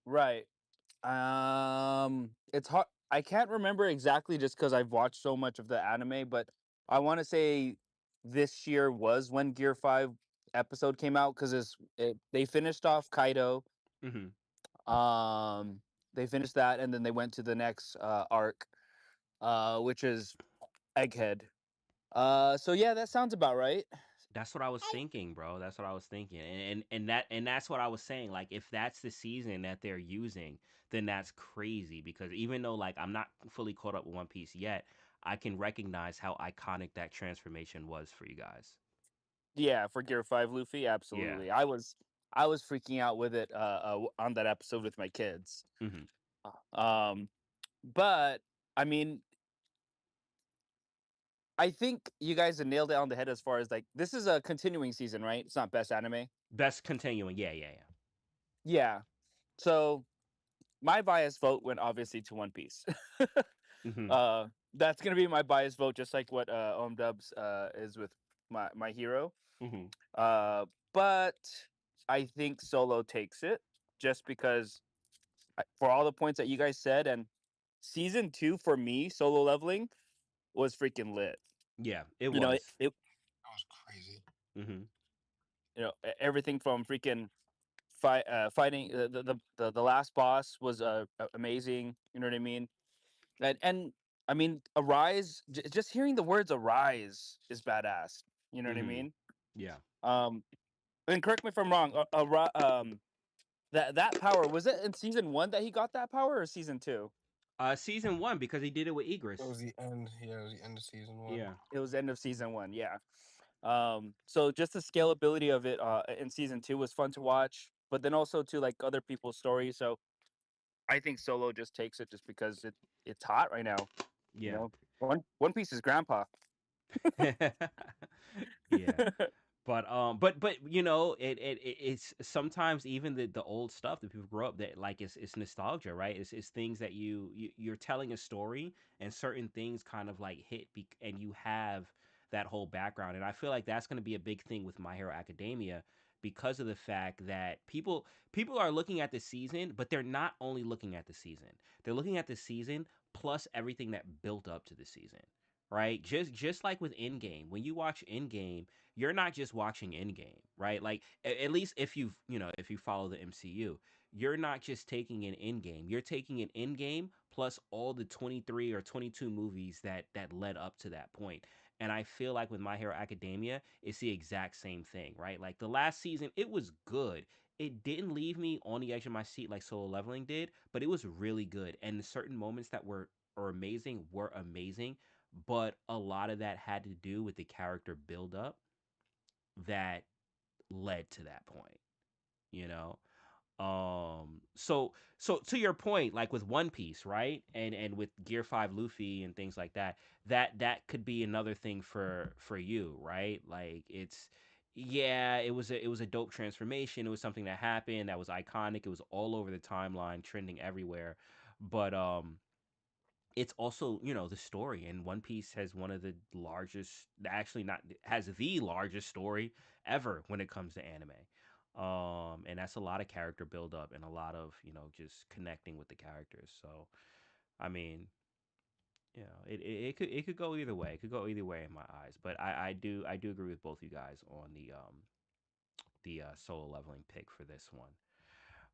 right. It's hard. I can't remember exactly just because I've watched so much of the anime, but I want to say this year was when Gear 5 episode came out because they finished off Kaido. Hmm. Um they finished that and then they went to the next arc, which is Egghead. So yeah, that sounds about right. That's what I was thinking, bro. That's what I was thinking. And that's what I was saying. Like if that's the season that they're using, then that's crazy because even though like I'm not fully caught up with One Piece yet, I can recognize how iconic that transformation was for you guys. Yeah, for Gear 5 Luffy, Yeah. absolutely. I was freaking out with it on that episode with my kids. Hmm. Um but I mean, I think you guys have nailed it on the head as far as like this is a continuing season, right? It's not best anime. Best continuing. Yeah, yeah, Yeah. So my biased vote went obviously to One Piece. yeah. Hmm. uh that's gonna be my biased vote, just like what Dubs is with my hero. Hmm. Uh but I think Solo takes it just because for all the points that you guys said, and season 2 for me, Solo Leveling was freaking lit. Yeah, it You know, it, was. it That was crazy. Hmm. everything from freaking fighting the last boss was amazing. You know what I mean? And I mean, arise. Just hearing the words "arise" is badass. You know what I Hmm. mean? Yeah. Um, and correct me if I'm wrong. That power, was it in season 1 that he got that power, or season 2? Season one because he did it with It Igris. was the end. Yeah, it was the end of season one. Yeah. It was end of season 1. Yeah. So just the scalability of it in season 2 was fun to watch, but then also to like other people's stories. So I think Solo just takes it just because it's hot right now. You Yeah. know, One Piece is grandpa. Yeah. But you know it's sometimes even the old stuff that people grow up that like it's nostalgia, right? It's things that you're telling a story and certain things kind of like and you have that whole background, and I feel like that's going to be a big thing with My Hero Academia because of the fact that people are looking at the season, but they're not only looking at the season, they're looking at the season plus everything that built up to the season, right? Just like with Endgame, when you watch Endgame, you're not just watching Endgame, right? Like at least if if you follow the MCU, you're not just taking an Endgame. You're taking an Endgame plus all the 23 or 22 movies that led up to that point. And I feel like with My Hero Academia, it's the exact same thing, right? Like the last season, it was good. It didn't leave me on the edge of my seat like Solo Leveling did, but it was really good. And the certain moments that were amazing were amazing, but a lot of that had to do with the character build up that led to that point, you know. So to your point, like with One Piece, right? And with Gear 5 Luffy and things like that, that could be another thing for you, right? Like it's yeah, it was a dope transformation. It was something that happened that was iconic. It was all over the timeline, trending everywhere. But it's also the story, and One Piece has one of the largest, actually not has the largest story ever when it comes to anime. And that's a lot of character build up and a lot of just connecting with the characters. So I mean, it could go either way. It could go either way in my eyes, but I do agree with both you guys on the solo leveling pick for this one.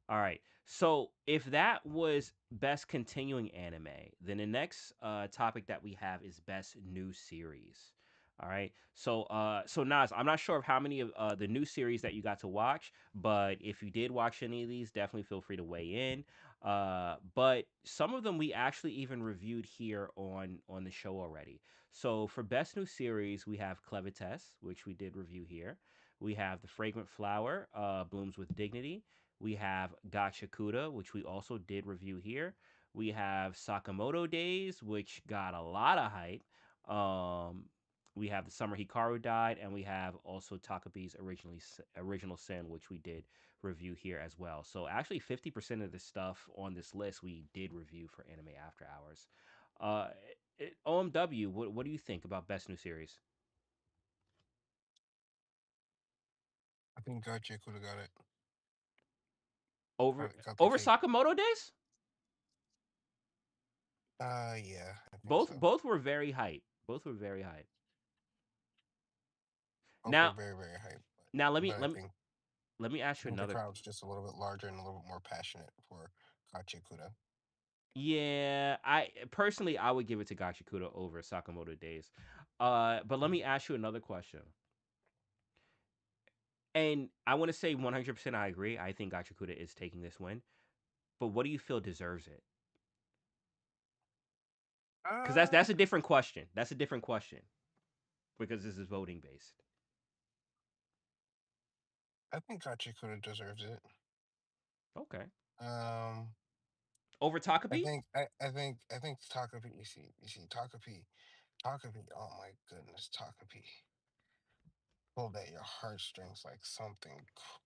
All right. So if that was best continuing anime, then the next topic that we have is best new series. All right. So Nas, I'm not sure of how many of the new series that you got to watch, but if you did watch any of these, definitely feel free to weigh in. But some of them we actually even reviewed here on the show already. So for best new series, we have Clevites, which we did review here. We have The Fragrant Flower, Blooms with Dignity. We have Gachakuda, which we also did review here. We have Sakamoto Days, which got a lot of hype. Um, we have The Summer Hikaru Died, and we have also Takabe's Original Sin, which we did review here as well. So actually, 50% of the stuff on this list we did review for Anime After Hours. Uh, OMW, what do you think about Best New Series? I think Gachi could have got it. Over Got the over take. Sakamoto Days? Yeah, I think Both so. both were very hype. Both were very hype. Both were Now, very, very hype. now let me But let me let me ask I you think the another. crowd's just a little bit larger and a little bit more passionate for Gachi Kuda. Yeah, I personally I would give it to Gachikuta over Sakamoto Days. But let me ask you another question. And I want to say 100% I agree. I think Gachakuda is taking this win. But what do you feel deserves it? Because that's Uh, that's a different question. That's a different question because this is voting based. I think Hachikura deserves it. Okay. Um, Over I Takapi? think I think Takapi. You see Takapi. Oh my goodness, Takapi pulled at your heartstrings like something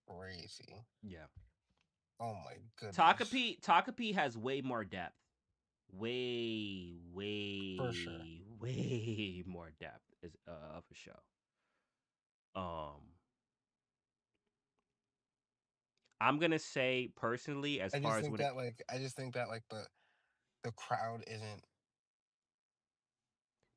crazy. Yeah. Oh my goodness, Takapi has way more depth. Way, for sure. way, way more depth is of a show. Um, I'm gonna say personally, as far as when it, I just think that like the crowd isn't.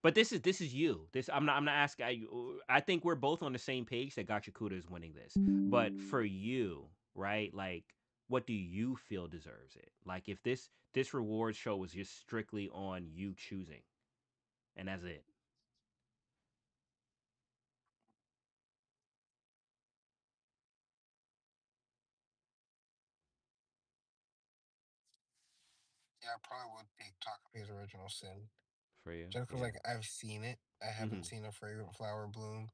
but this is you. This I'm not asking. I think we're both on the same page that Gachakuda is winning this. But for you, right? Like, what do you feel deserves it? Like, if this reward show was just strictly on you choosing, and that's it. Yeah, I probably would pick Takapi's Original Sin For you, just because yeah. like I've seen it. I haven't Mm-hmm. seen a fragrant flower bloom.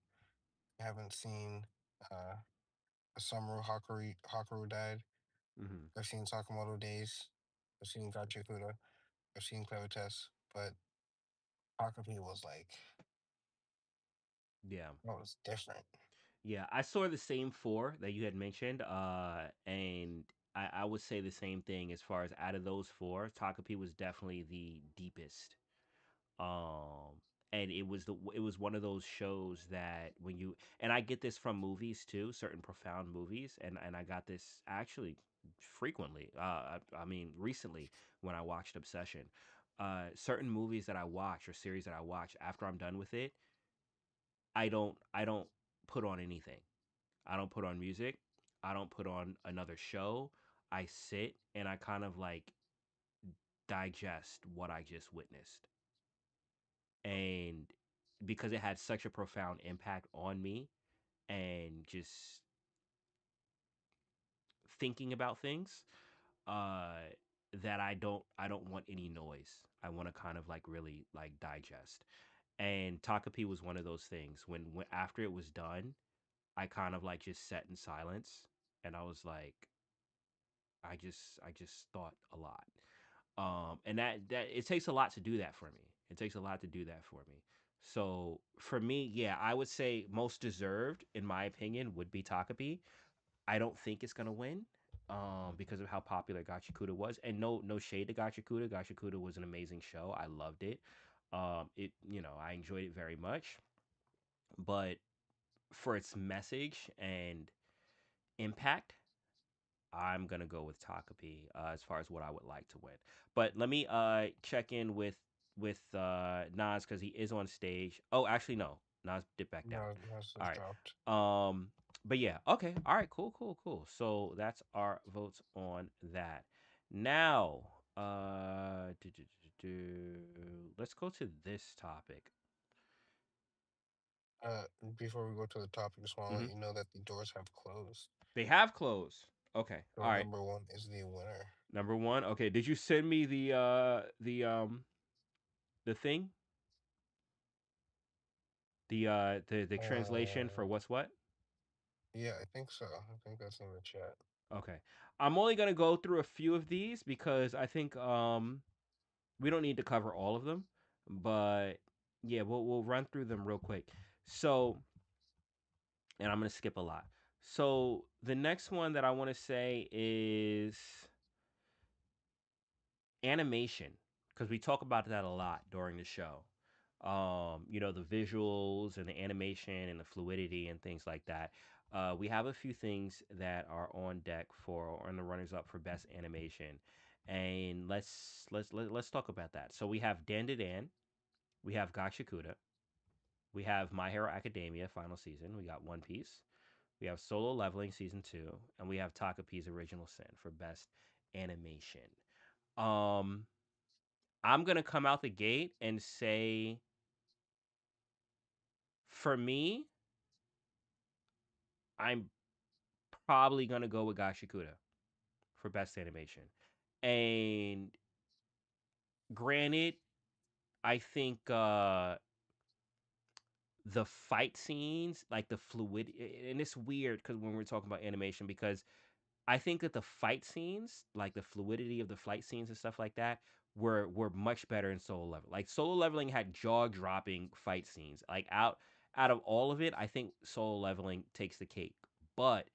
I haven't seen uh a Summer Hakuru died. Mm-hmm. I've seen Sakamoto Days. I've seen Gachikuda. I've seen Clevitas, but Takapi was like, Yeah. that was different. Yeah, I saw the same four that you had mentioned, and I would say the same thing as far as out of those four, Takapi was definitely the deepest. And it was one of those shows that when you and I get this from movies too, certain profound movies, and I got this actually frequently. I mean, recently when I watched Obsession, certain movies that I watch or series that I watch after I'm done with it, I don't put on anything. I don't put on music. I don't put on another show. I sit and I kind of like digest what I just witnessed. And because it had such a profound impact on me and just thinking about things, uh that I don't want any noise. I want to kind of like really like digest. And Takapi was one of those things when after it was done, I kind of like just sat in silence and I was like I just thought a lot. And that it takes a lot to do that for me. It takes a lot to do that for me. So for me, yeah, I would say most deserved, in my opinion, would be Takapi. I don't think it's gonna win, because of how popular Gachikuda was. And no shade to Gachikuda. Gachikuda was an amazing show. I loved it. I enjoyed it very much. But for its message and impact, I'm gonna go with Takapi, as far as what I would like to win. But let me check in with Nas because he is on stage. Oh, actually no, Nas dipped back down. No, no, it's All just right. dropped. But yeah, okay, all right, cool, cool, cool. So that's our votes on that. Now, let's go to this topic. Uh, Before we go to the topic, just want to Hmm. let you know that the doors have closed. They have closed. Okay, So all right. number one is the winner. Number one. Okay, did you send me the thing? The translation for Uh, what's what? yeah, I think so. I think that's in the chat. Okay. I'm only gonna go through a few of these because I think we don't need to cover all of them, but yeah, we'll run through them real quick. So, and I'm gonna skip a lot. So the next one that I want to say is animation, because we talk about that a lot during the show. The visuals and the animation and the fluidity and things like that. We have a few things that are on deck for on the runners up for best animation, and let's talk about that. So we have Dan to Dan, we have Gachakuda, we have My Hero Academia final season, we got One Piece, we have Solo Leveling season 2, and we have Takapi's Original Sin for best animation. Um, I'm gonna come out the gate and say For me, I'm probably gonna go with Gashikuda for best animation. And granted, I think the fight scenes, like the fluid, and it's weird because when we're talking about animation, because I think that the fight scenes, like the fluidity of the fight scenes and stuff like that, were much better in Solo Level. Like Solo Leveling had jaw dropping fight scenes. Like out of all of it, I think Solo Leveling takes the cake. But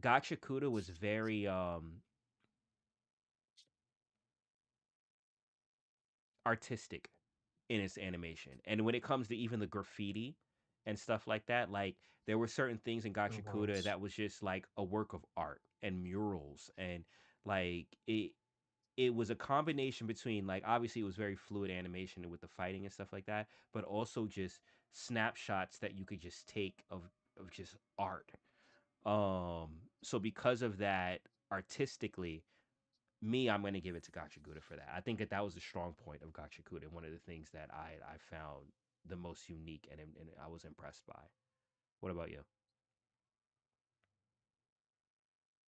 Gacha Kuda was very artistic in its animation. And when it comes to even the graffiti and stuff like that, like there were certain things in It Gachakuda was. that was just like a work of art and murals and like it was a combination between like obviously it was very fluid animation with the fighting and stuff like that, but also just snapshots that you could just take of just art. So because of that, artistically, I'm going to give it to Gachaguda for that. I think that that was a strong point of Gachaguda, one of the things that I found the most unique and I was impressed by. What about you?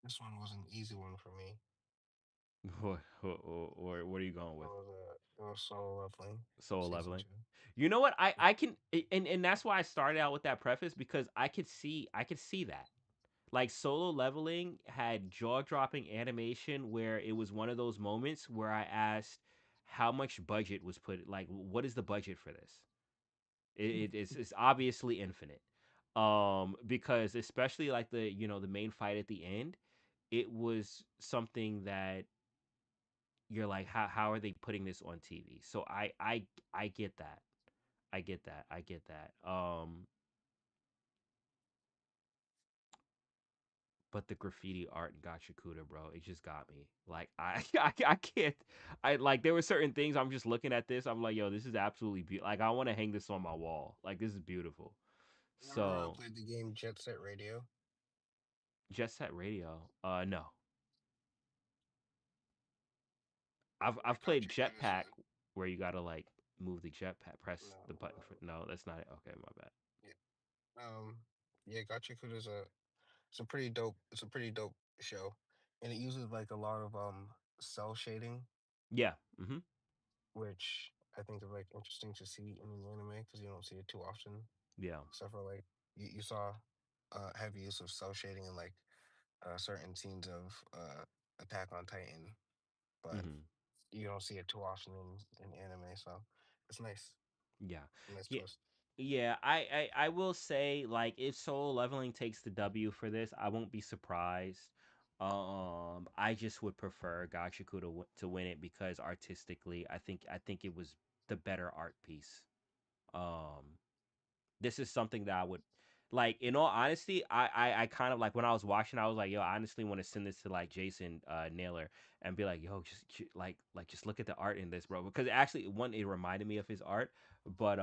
This one was an easy one for me. Or what are you going with? It was Solo Leveling, Soul season leveling. two. You know what? I can and that's why I started out with that preface because I could see that. Like solo leveling had jaw dropping animation where it was one of those moments where I asked how much budget was put like what is the budget for this? It's obviously infinite. Because especially like the the main fight at the end, it was something that you're like how are they putting this on TV? So I get that. I get that. I get that. But the graffiti art in Gachakuda, bro, it just got me. Like I can't. I like there were certain things I'm just looking at this. I'm like, yo, this is absolutely beautiful. Like I want to hang this on my wall. Like this is beautiful. You ever So played the game Jet Set Radio? Jet Set Radio. No, I've played Gacha is Jetpack a where you gotta like move the jetpack, press no, the button for. No, that's not it. Okay, my bad. yeah. Yeah, Gacha is a it's a pretty dope show, and it uses like a lot of cell shading, Yeah. Mm-hmm. which I think is like interesting to see in an anime because you don't see it too often. Yeah. Except for like you saw heavy use of cell shading in like certain scenes of Attack on Titan, but Mm-hmm. you don't see it too often in anime, so it's nice. Yeah. It's a nice Yeah. twist. Yeah, I will say like if solo leveling takes the W for this, I won't be surprised. I just would prefer Gachiku to win it because artistically, I think it was the better art piece. Um, this is something that I would like. In all honesty, I kind of like when I was watching, I was like, yo, I honestly want to send this to like Jason Naylor and be like, yo, like just look at the art in this, bro. Because actually, one, it reminded me of his art, but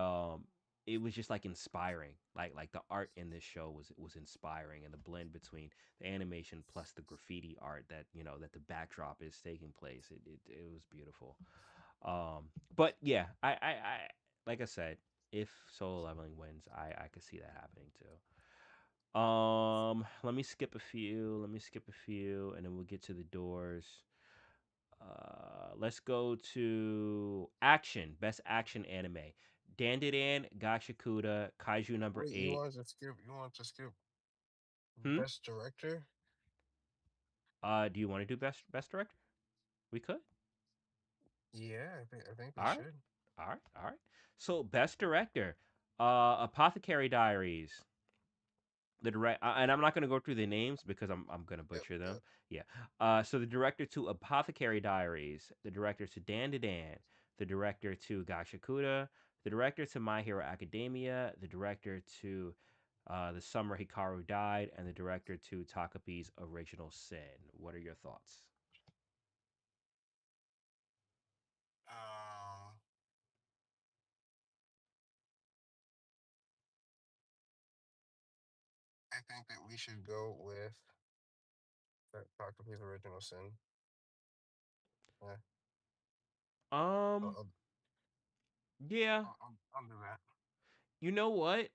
it was just like inspiring. Like the art in this show was inspiring, and the blend between the animation plus the graffiti art that that the backdrop is taking place. It was beautiful. But yeah, I like I said, if solo leveling wins, I could see that happening too. Let me skip a few. Let me skip a few, and then we'll get to the doors. Let's go to action. Best action anime. Dandadan, Gachakuda, Kaiju number Wait, you 8. wanted to skip? You wanted to skip Hmm. best director? Do you want to do best director? We could. Yeah, I think we All right. should. All right. All right. So best director. Apothecary Diaries. The direct and I'm not going to go through the names because I'm going to Yep, butcher them. yep. Yeah. So the director to Apothecary Diaries, the director to Dan to Dan, the director to Gashakuda, the director to My Hero Academia, the director to The Summer Hikaru Died, and the director to Takapi's Original Sin. What are your thoughts? Um, I think that we should go with Octopus Original Sin. Yeah, I'll, Um. I'll, Yeah. I'll do that. You know what?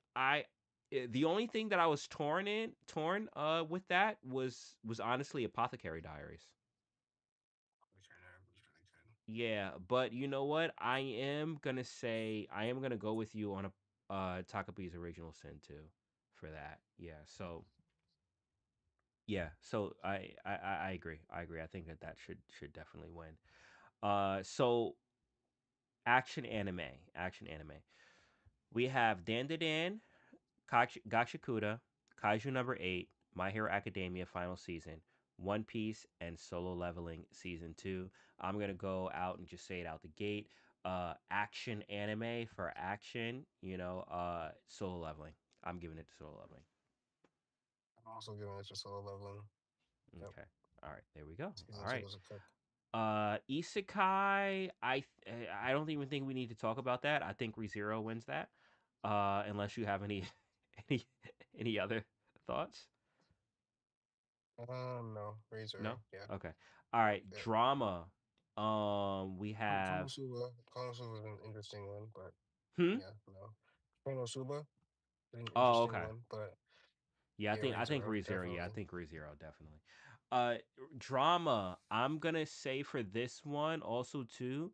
The only thing that I was torn with that was honestly Apothecary Diaries. Which was really good. Yeah, but you know what? I am gonna go with you on a Takabi's Original Sin too for that. Yeah. So yeah. So I agree. I agree. I think that that should definitely win. So action anime, action anime. We have Dan Dan, Gashikuda, Kaiju number 8, My Hero Academia final season, One Piece, and Solo Leveling season 2. I'm going to go out and just say it out the gate. Action anime for action, Solo Leveling. I'm giving it to Solo Leveling. I'm also giving it to solo leveling. Yep. Okay. All right. There we go. Season All two right. was a cook. Isekai. I don't even think we need to talk about that. I think ReZero wins that. Unless you have any any any other thoughts. No, No? Razor. Yeah. Okay. All right. Yep. Drama. We have. Konosuba. Konosuba was an interesting one, but Hmm. yeah, no. Konosuba is an Oh, interesting okay. one, but Yeah, yeah, I think Razor ReZero. Yeah, I definitely. think ReZero definitely. Uh, Drama. I'm gonna say for this one also too.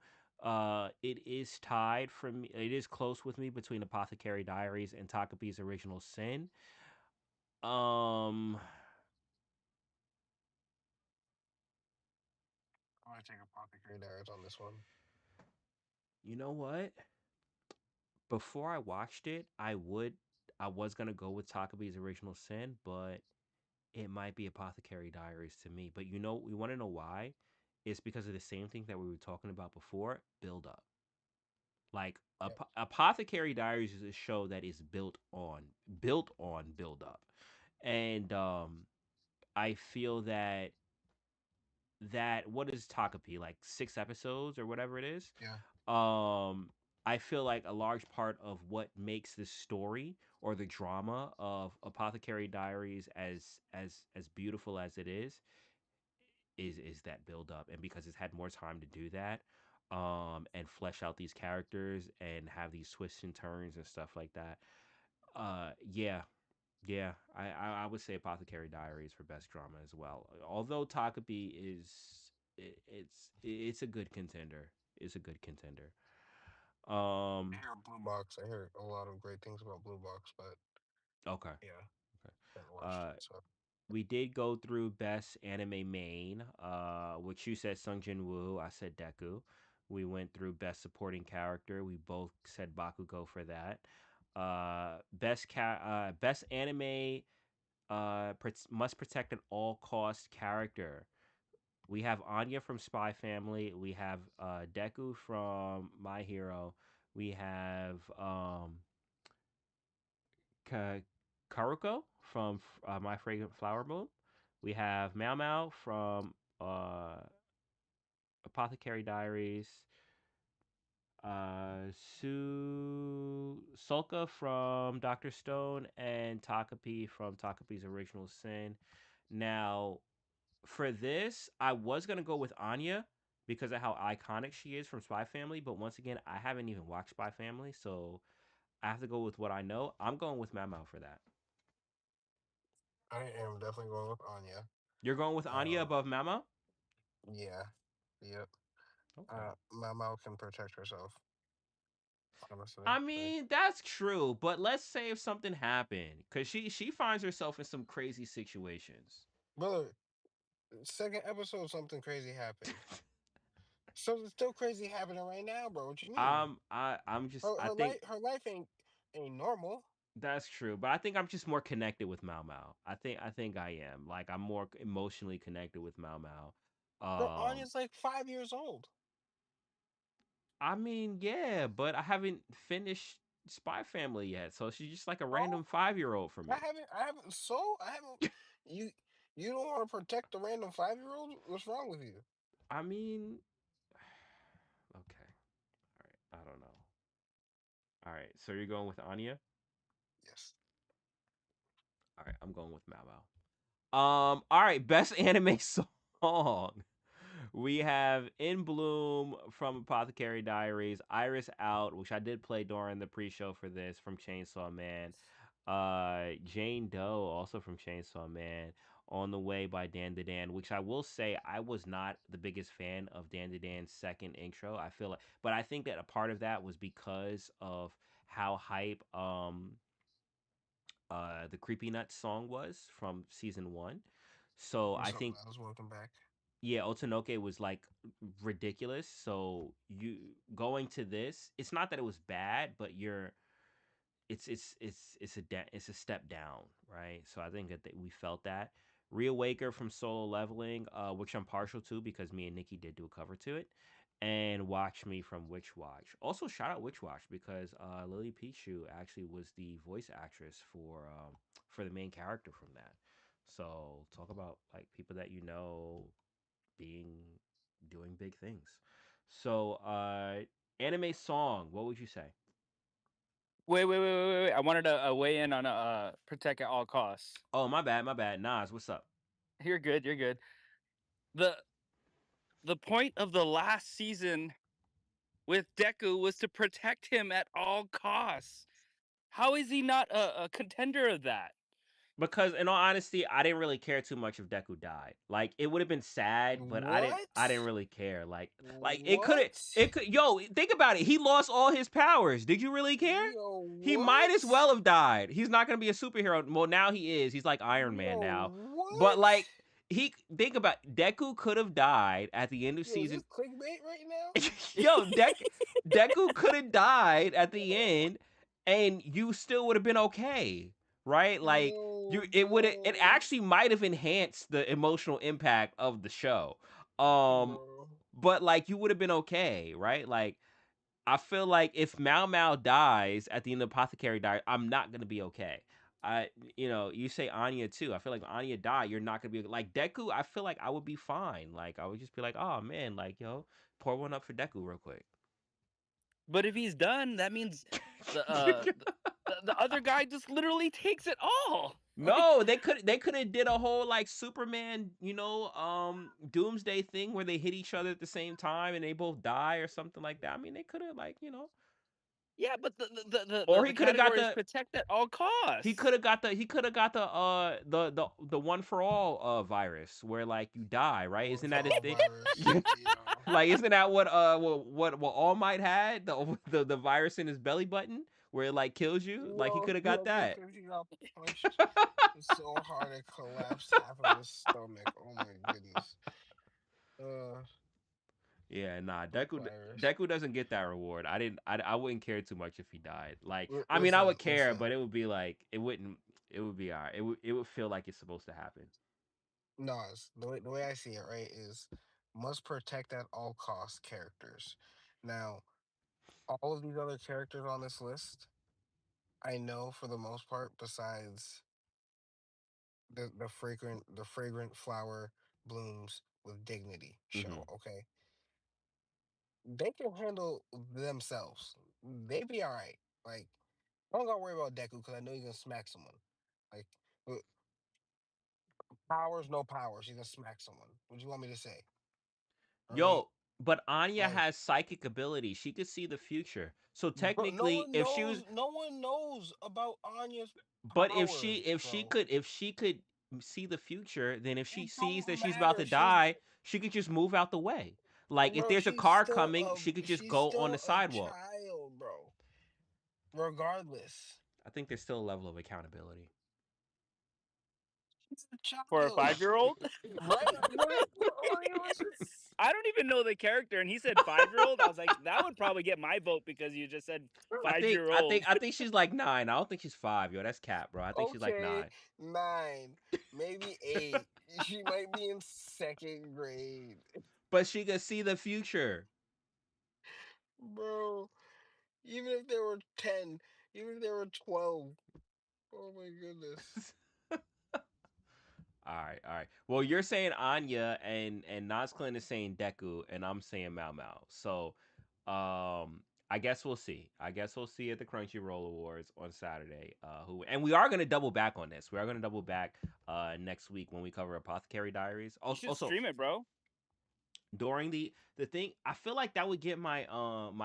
It is tied for me. It is close with me between Apothecary Diaries and Takabi's Original Sin. Um, I'm gonna take Apothecary Diaries on this one. you know what? Before I watched it, I was gonna go with Takabi's Original Sin, but it might be Apothecary Diaries to me. But we want to know why? It's because of the same thing that we were talking about before, build up. Like Yep. Apothecary Diaries is a show that is built on build up. And I feel that what is Takapi, like 6 episodes or whatever it is. Yeah. um I feel like a large part of what makes the story or the drama of Apothecary Diaries as beautiful as it is that build up, and because it's had more time to do that, and flesh out these characters and have these twists and turns and stuff like that. Yeah, yeah, I would say Apothecary Diaries for best drama as well. Although Takabi it's a good contender. It's a good contender. I Um. hear Blue Box. I hear a lot of great things about Blue Box, but Okay. yeah, Okay. haven't watched Uh, it. So we did go through best anime main. Which you said Sung Jin Woo. I said Deku. We went through best supporting character. We both said Bakugo for that. Best anime must protect at all cost character. We have Anya from Spy Family. We have Deku from My Hero. We have Ka- Karuko from My Fragrant Flower Moon. We have Mao Mao from Apothecary Diaries. Sulka from Doctor Stone and Takapi from Takapi's Original Sin. Now, for this, I was gonna go with Anya because of how iconic she is from Spy Family, but once again, I haven't even watched Spy Family, so I have to go with what I know. I'm going with Mamo for that. I am definitely going with Anya. You're going with Anya Um, above Mamo? yeah, yep. Okay. Mao can protect herself. Honestly, I like mean, that's true, but let's say if something happened, because she finds herself in some crazy situations. brother, second episode, something crazy happened. Something still crazy happening right now, bro. What you mean? I'm just Her I think her life ain't normal. that's true, but I think I'm just more connected with Mao Mao. I think I am. Like I'm more emotionally connected with Mao Mao. Bro, Um Anya's like 5 years old. I mean, yeah, but I haven't finished Spy Family yet, so she's just like a Bro, random 5-year-old for me. I haven't you you don't want to protect the random 5 year old? What's wrong with you? I mean, okay. All right. I don't know. All right. So you're going with Anya? Yes. All right. I'm going with Mao Mao. All right. Best anime song. We have In Bloom from Apothecary Diaries, Iris Out, which I did play during the pre-show for this from Chainsaw Man. Jane Doe, also from Chainsaw Man. On the Way by Dan DeDan, which I will say I was not the biggest fan of Dan DeDan's second intro. I feel like, but I think that a part of that was because of how hype the Creepy Nuts song was from season one. So Or I something think else. Welcome back. yeah, Otonoke was like ridiculous. So you going to this, it's not that it was bad, but it's a step down, right? So I think that we felt that. Reawaker from Solo Leveling, which I'm partial to because me and Nikki did do a cover to it, and Watch Me from Witch Watch. Also, shout out Witch Watch because Lily Pichu actually was the voice actress for the main character from that. So talk about like people that you know being doing big things. So anime song, what would you say? Wait. I wanted to weigh in on protect at all costs. Oh, my bad. Nas, what's up? You're good. You're good. the The point of the last season with Deku was to protect him at all costs. How is he not a contender of that? Because in all honesty, I didn't really care too much if Deku died. Like it would have been sad, but What? I didn't really care. Like What? it could yo, think about it. He lost all his powers. Did you really care? Yo, He might as well what? have died. He's not gonna be a superhero. Well, now he is. He's like Iron Man Yo, now. But what? like he think about Deku could have died at the end of Yo, is season. this clickbait right now? Yo, Deku could have died at the end, and you still would have been okay, right? Like Yo, it would have. It bro. actually might have enhanced the emotional impact of the show. Um, Bro. but like you would have been okay, right? Like I feel like if Mao Mao dies at the end of Apothecary dies, I'm not gonna be okay. I, you say Anya too. I feel like when Anya die, you're not gonna be like Deku. I feel like I would be fine. Like I would just be like, oh man, like yo, pour one up for Deku real quick. But if he's done, that means the the other guy just literally takes it all. Like, No, they could have did a whole like Superman, Doomsday thing where they hit each other at the same time and they both die or something like that. I mean, they could have yeah, but or the he could have got category is the protect at all he costs. could have got the one for all virus where like you die, right? One Isn't for that his all thing? virus. Yo. Like isn't that what All Might had the virus in his belly button where it like kills you? Like he Yo, could have got yo, that. because he got punched so hard it collapsed half of his stomach. Oh my goodness. Uh, Yeah, nah. virus. Deku doesn't get that reward. I didn't. I wouldn't care too much if he died. Like, I mean, I Listen, would care, listen. but it would be like it wouldn't. It would be alright. It would feel like it's supposed to happen. Nas, the way I see it, right, is must protect at all costs characters. Now, all of these other characters on this list, I know for the most part, besides the fragrant flower blooms with dignity Hmm. show, okay, they can handle themselves. They be all right. Like, I don't gotta worry about Deku because I know he's gonna smack someone. Like, uh, powers, no powers, he's gonna smack someone. What do you want me to say? All right, Yo, but Anya like. has psychic ability. She could see the future. So Bro, no technically, one if she was, knows. No one knows about Anya's but powers, bro. if she could see the future, then if she It sees that don't she's about matter. to She's die, she could just move out the way. Like if bro. there's a She's car still coming, she could a just she's go on still the a sidewalk. child, bro. Regardless, I think there's still a level of accountability. she's a For a child, 5-year-old. right? What do you listen? I don't even know the character, and he said 5-year-old. I was like, that would probably get my vote because you just said I five think year I think old. I think she's like 9. I don't think she's 5, yo. That's cap, bro. I think she's like Okay, 9. 9, maybe 8. She might be in second grade, But she could see the future. bro. Even if there were 10, even if there were 12. Oh my goodness. All right, all right. Well, you're saying Anya and Nazclin is saying Deku, and I'm saying Mao Mao. So, I guess we'll see. I guess we'll see at the Crunchyroll Awards on Saturday. Who and we are gonna double back on this. We are gonna double back next week when we cover Apothecary Diaries. You Also, should stream it, bro. during the thing. I feel like that would get my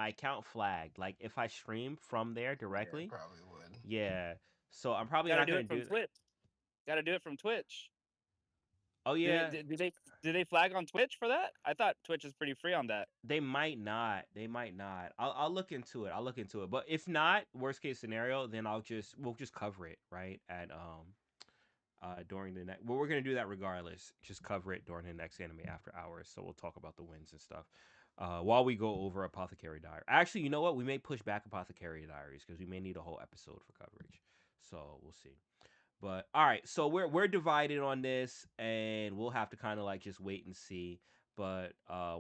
account flagged. Like if I stream from there Yeah, it directly. probably would. Yeah. So I'm probably Got to not do gonna it from do that. Twitch. Got to do it from Twitch. Oh Did, yeah, did, did they did they flag on Twitch for that? I thought Twitch is pretty free on that. they might not. They might not. I'll look into it. I'll look into it. But if not, worst case scenario, then we'll just cover it right at during the next. Well, we're gonna do that regardless. Just cover it during the next anime after hours. So we'll talk about the wins and stuff. While we go over Apothecary Diary. Actually, you know what? We may push back Apothecary Diaries because we may need a whole episode for coverage. So we'll see. But all right, so we're divided on this, and we'll have to kind of like just wait and see. But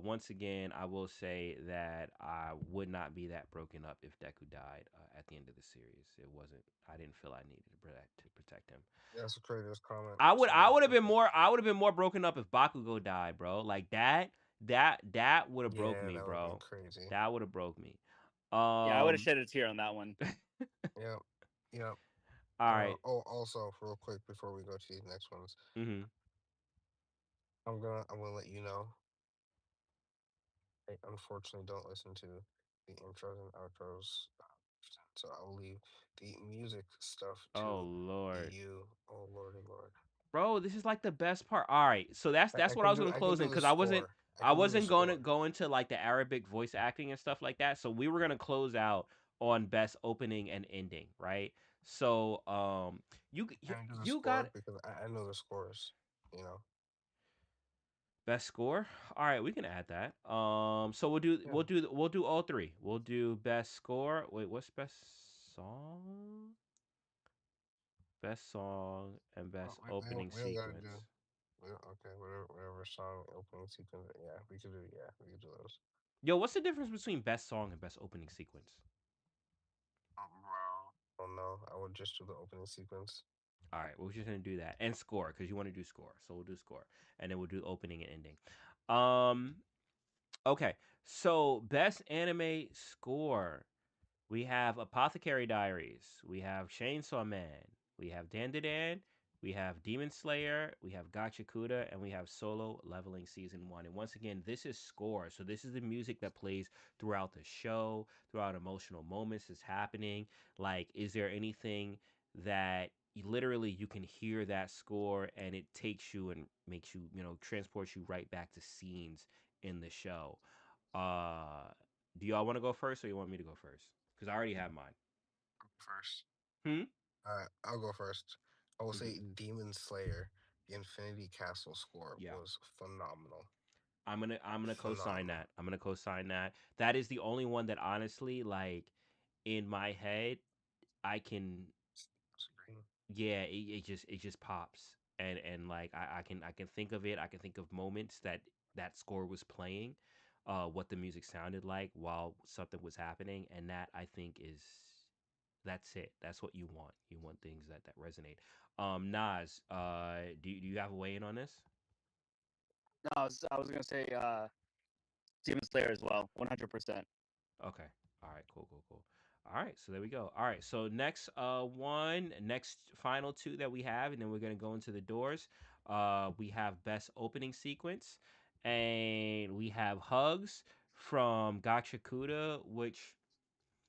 once again, I will say that I would not be that broken up if Deku died at the end of the series. It wasn't. I didn't feel I needed to protect him. That's the craziest comment I someone would have said. been more I would have been more broken up if Bakugo died, bro. Like that would have broke Yeah, me, that would have been bro. crazy. That would have broke me. Yeah, I would have Um. shed a tear on that one. Yep. Yep. All right. Oh, also, real quick before we go to these next ones, Mhm. I'm gonna let you know. I unfortunately don't listen to the intros and outros, so I will leave the music stuff Oh to Lord. you. Oh lordy lord. Bro, this is like the best part. All right, so that's what I was gonna I can close in do the because score. I I can do the wasn't going to score. go into like the Arabic voice acting and stuff like that. So we were gonna close out on best opening and ending, right? So I can do the you got score because I know the scores. You know. best score. All right, we can add that. So Yeah. we'll do all three. We'll do best score. Wait, what's best song? Best song and best opening We don't gotta do. sequence. Okay, whatever song opening sequence. Yeah, we could do. Yeah, we could do those. Yo, what's the difference between best song and best opening sequence? Bro. Oh no, I would just do the opening sequence. All right, we're just gonna do that and score because you want to do score, so we'll do score and then we'll do opening and ending. Um, okay, so best anime score. We have Apothecary Diaries. We have Chainsaw Man. We have Dandadan. We have Demon Slayer. We have Gachakuda. And we have Solo Leveling Season 1. And once again, this is score. So this is the music that plays throughout the show, throughout emotional moments is happening. Like, is there anything that literally you can hear that score and it takes you and makes you, transports you right back to scenes in the show? Uh, do y'all want to go first or you want me to go first? Because I already have mine. First. Hmm. I'll go first. I will Hmm. say Demon Slayer. The Infinity Castle score Yeah. was phenomenal. I'm gonna co-sign Phenomenal. that. I'm gonna co-sign that. That is the only one that honestly, like, in my head, I can. Agree. Yeah, it just pops, and like I can think of it. I can think of moments that that score was playing, what the music sounded like while something was happening, and that I think is that's it. That's what you want. You want things that resonate. Nas, do you have a weigh in on this? No, I was gonna say Demon Slayer as well, 100%. Okay. All right. Cool. Cool. Cool. All right. So there we go. All right. So next next final two that we have, and then we're gonna go into the doors. We have best opening sequence, and we have hugs from Gotcha Kuda, which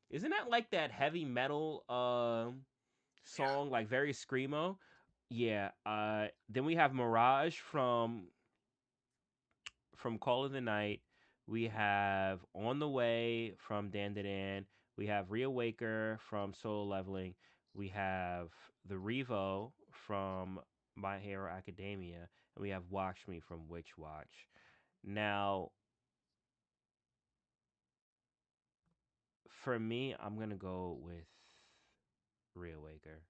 isn't that like that heavy metal Yeah. song, like very screamo. Yeah. Then we have Mirage from Call of the Night. We have On the Way from Dan Dan. We have Reawaker from Solo Leveling. We have The Revo from My Hero Academia. And we have Watch Me from Witch Watch. Now, for me, I'm going to go with Reawaker.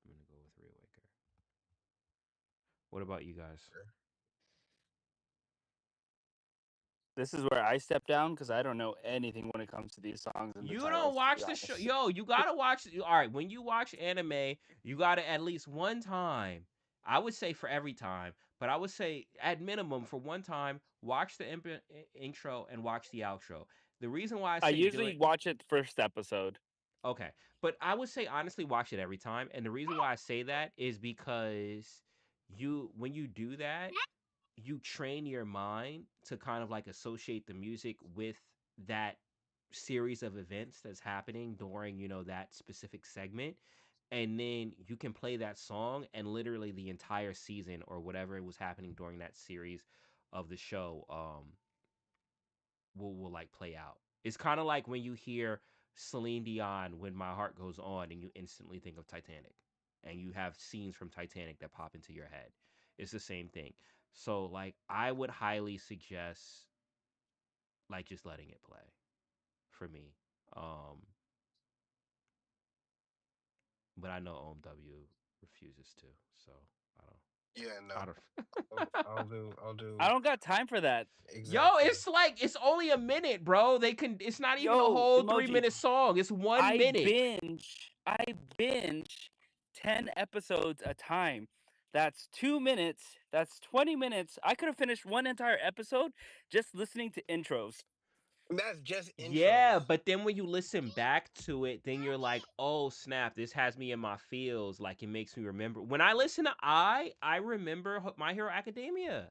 I'm going to go with Reawaker. What about you guys? Sure. This is where I step down because I don't know anything when it comes to these songs and the You don't titles, to be watch the show. honest. Yo, you gotta watch. All right, when you watch anime, you gotta at least one time. I would say for every time, but I would say at minimum for one time, watch the intro and watch the outro. The reason why I I say do usually it, watch it first episode. okay, but I would say honestly, watch it every time. And the reason why I say that is because when you do that, you train your mind to kind of like associate the music with that series of events that's happening during, that specific segment. And then you can play that song and literally the entire season or whatever was happening during that series of the show will like play out. It's kind of like when you hear Celine Dion "When My Heart Goes On" and you instantly think of Titanic, and you have scenes from Titanic that pop into your head. It's the same thing. So like I would highly suggest like just letting it play for me. Um, but I know OMW refuses to, so I don't. Yeah, I no. don't. I'll I do don't got time for that. Yo, exactly. it's like it's only a minute, bro. They can. It's not even a Yo, whole three emoji. minute song. It's 1 minute. I binge 10 episodes a time. That's 2 minutes. That's 20 minutes. I could have finished one entire episode just listening to intros. That's just Yeah, intros. but then when you listen back to it, then you're like, oh snap, this has me in my feels. Like it makes me remember. When I listen to I remember My Hero Academia.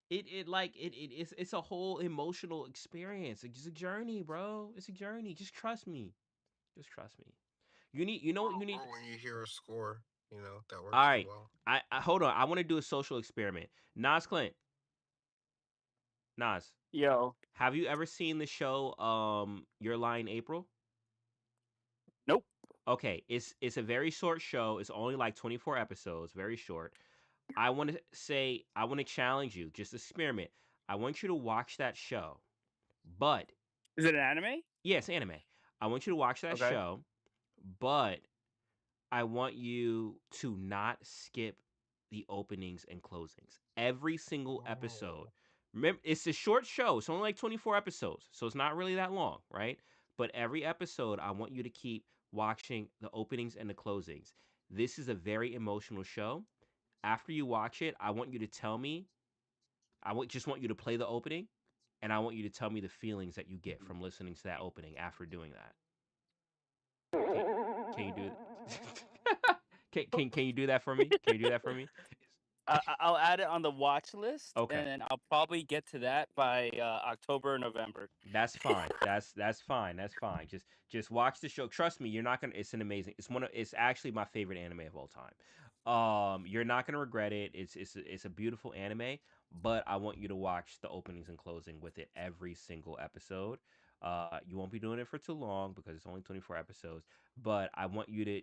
It like it's a whole emotional experience. It's a journey, bro. It's a journey. Just trust me. Just trust me. You know what you need. Or when you hear a score, that All works as right, well. I hold on. I want to do a social experiment. Nas Clint, Nas, Yo, have you ever seen the show Your Lie in April? nope. Okay, it's a very short show. It's only like 24 episodes, very short. I want to challenge you, just experiment. I want you to watch that show. But Is it an anime? yes, anime. I want you to watch that Okay. show, but I want you to not skip the openings and closings. Every single episode. Oh. Remember, it's a short show. It's only like 24 episodes, so it's not really that long, right? But every episode, I want you to keep watching the openings and the closings. This is a very emotional show. After you watch it, I want you to tell me. Just want you to play the opening, and I want you to tell me the feelings that you get from listening to that opening after doing that. Can can you do can you do that for me? Can you do that for me? I'll add it on the watch list, Okay. and then I'll probably get to that by October or November. That's fine. That's fine. That's fine. Just watch the show. Trust me, you're not gonna. It's an amazing. It's actually my favorite anime of all time. You're not gonna regret it. It's a beautiful anime. But I want you to watch the openings and closing with it every single episode. You won't be doing it for too long because it's only 24 episodes. But I want you to.